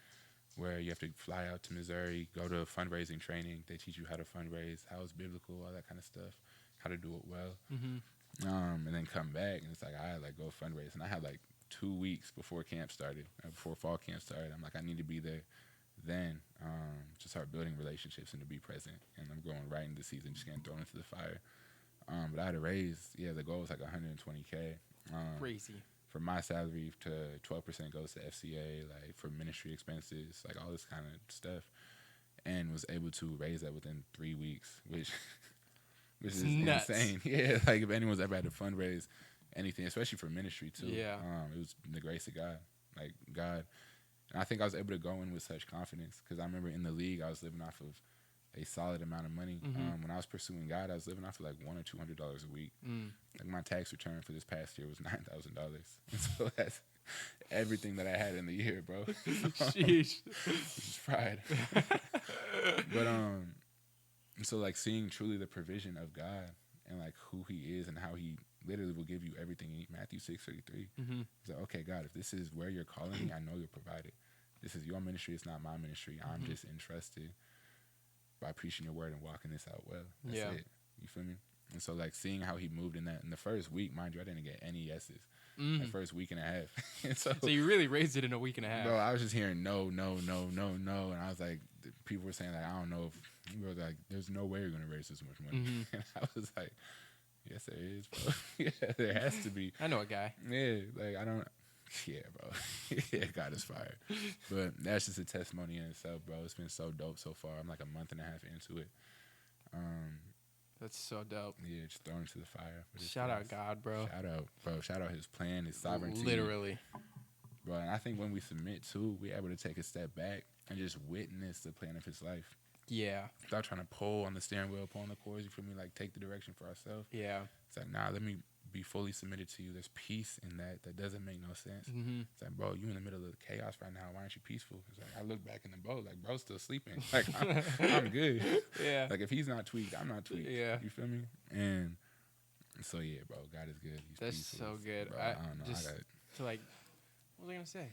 where you have to fly out to Missouri, go to fundraising training. They teach you how to fundraise, how it's biblical, all that kind of stuff, how to do it well. And then come back and it's like I like go fundraise. And I had like 2 weeks before camp started, before fall camp started. I'm like I need to be there then to start building relationships and to be present. And I'm going right into the season, just getting thrown into the fire. But I had to raise, the goal was like $120K. Crazy. For my salary to 12% goes to FCA, like for ministry expenses, like all this kind of stuff, and was able to raise that within 3 weeks, which is nuts. Insane. Yeah, like if anyone's ever had to fundraise anything, especially for ministry too, it was the grace of God, like God. And I think I was able to go in with such confidence because I remember in the league I was living off of a solid amount of money. When I was pursuing God, I was living off of like $100 or $200 a week. Like my tax return for this past year was $9,000, and so that's everything that I had in the year, bro. Sheesh. Just pride. But so like seeing truly the provision of God and like who He is and how He literally will give you everything you need. Matthew 6:33. It's like, okay, God, if this is where you're calling me, I know you'll provide it. This is your ministry. It's not my ministry. I'm just entrusted by preaching your word and walking this out well. That's it. You feel me? And so, like, seeing how he moved in that, in the first week, mind you, I didn't get any yeses. The first week and a half. And so you really raised it in a week and a half. Bro, I was just hearing no. And I was like, people were saying, like, I don't know if, people were like, there's no way you're going to raise this much money. And I was like, yes, there is, bro. Yeah, there has to be. I know a guy. Yeah, like, I don't. Yeah, bro. Yeah, God is fire. But that's just a testimony in itself, bro. It's been so dope so far. I'm like a month and a half into it. That's so dope. Yeah, just thrown into the fire. Shout out God, bro. Shout out, bro. Shout out His plan, His sovereignty. Literally. Bro, and I think when we submit too, we're able to take a step back and just witness the plan of His life. Yeah. Without trying to pull on the steering wheel, pull on the cords, you feel me? Like, take the direction for ourselves. Yeah. It's like, nah, let me be fully submitted to you. There's peace in that. That doesn't make no sense. It's like, bro, you in the middle of the chaos right now. Why aren't you peaceful? It's like, I look back in the boat, like, bro's still sleeping. Like, I'm good. Yeah. Like, if he's not tweaked, I'm not tweaked. Yeah. You feel me? And so, yeah, bro, God is good. He's That's peaceful. so good. Bro, I don't know. Just to like, what was I going to say?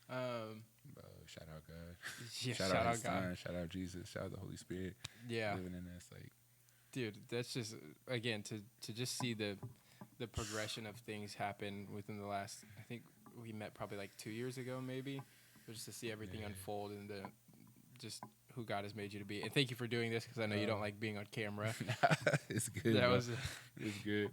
Bro, shout out God. Yeah, shout out His God. Son. Shout out Jesus. Shout out the Holy Spirit. Yeah. Living in us, like. Dude, that's just, again, to just see the progression of things happen within the last, I think we met probably like 2 years ago maybe, but just to see everything unfold and just who God has made you to be. And thank you for doing this because I know you don't like being on camera. It's good. It's good.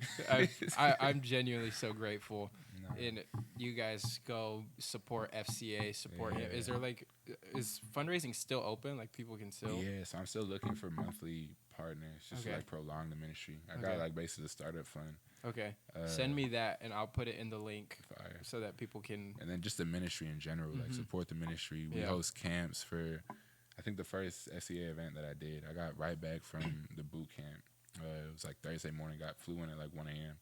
I'm genuinely so grateful. And you guys go support FCA, support him. Is there is fundraising still open? Like people can still? Yeah, so I'm still looking for monthly partners just to like prolong the ministry. I got like basically the startup fund. Okay. Send me that and I'll put it in the link so that people can. And then just the ministry in general, like support the ministry. We host camps for, I think the first FCA event that I did, I got right back from the boot camp. It was like Thursday morning, flew in at like 1 a.m.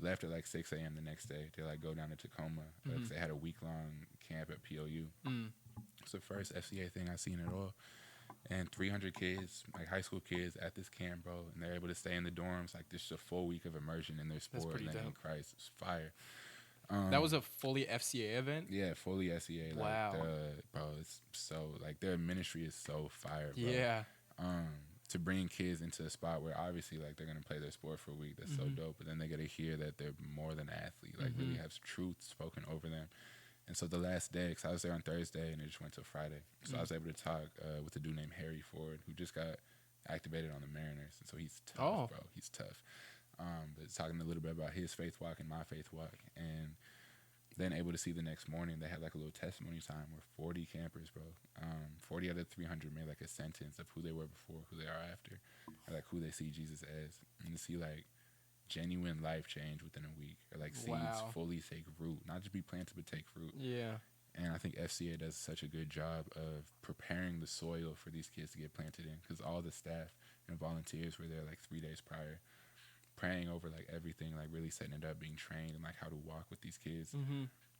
Left at like 6 a.m. the next day to like go down to Tacoma because they had a week-long camp at POU. It's the first FCA thing I've seen at all. And 300 kids, like high school kids at this camp, bro, and they're able to stay in the dorms. Like, this is a full week of immersion in their sport and in Christ. It's fire. That was a fully FCA event? Yeah, fully FCA. Wow. Like, bro, it's so, like, their ministry is so fire, bro. Yeah. To bring kids into a spot where obviously, like, they're going to play their sport for a week. That's so dope. But then they get to hear that they're more than an athlete, like, really have truth spoken over them. And so the last day, because I was there on Thursday and it just went till Friday. So I was able to talk with a dude named Harry Ford, who just got activated on the Mariners. And so he's tough, bro. He's tough. But talking a little bit about his faith walk and my faith walk. And then able to see the next morning, they had like a little testimony time where 40 campers, bro, 40 out of 300 made like a sentence of who they were before, who they are after, and like who they see Jesus as. And to see like genuine life change within a week, or like seeds fully take root, not just be planted but take fruit. Yeah. And I think FCA does such a good job of preparing the soil for these kids to get planted in, because all the staff and volunteers were there like 3 days prior, praying over like everything, like really setting it up, being trained and like how to walk with these kids.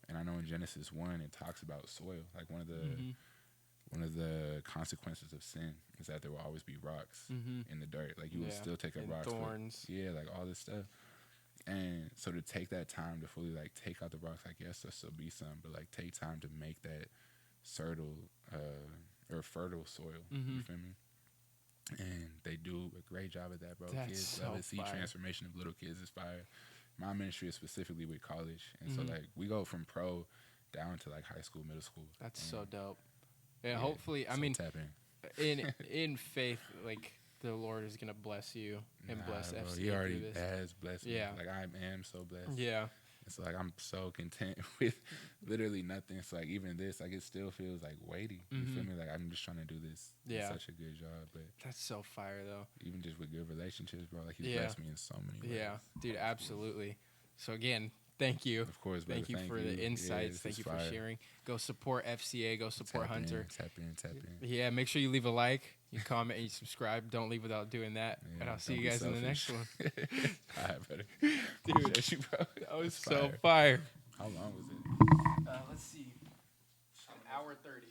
And I know in Genesis 1 it talks about soil, like one of the consequences of sin is that there will always be rocks in the dirt. Like you will still take up rocks, thorns, like all this stuff. And so to take that time to fully like take out the rocks, like yes, there'll still be some, but like take time to make that fertile soil. You feel me? And they do a great job at that, bro. That's kids so love it. See transformation of little kids is fire. My ministry is specifically with college, and so like we go from pro down to like high school, middle school. That's so dope. Yeah, hopefully, I mean, in faith, like the Lord is gonna bless you and bless FCA. He already has blessed me. Like I am so blessed. Yeah. It's like I'm so content with literally nothing. So like even this, like it still feels like weighty. You feel me? Like I'm just trying to do this. Yeah. Such a good job. But that's so fire though. Even just with good relationships, bro. Like he's blessed me in so many ways. Yeah, dude, absolutely. So again, thank you. Of course, brother. Thank you for the insights. Thank you for sharing. Go support FCA. Go support Hunter. Tap in. Yeah, make sure you leave a like, you comment, and you subscribe. Don't leave without doing that. And I'll see you guys in the next one. All right, buddy. Dude, that was so fire. How long was it? Let's see. An hour 30.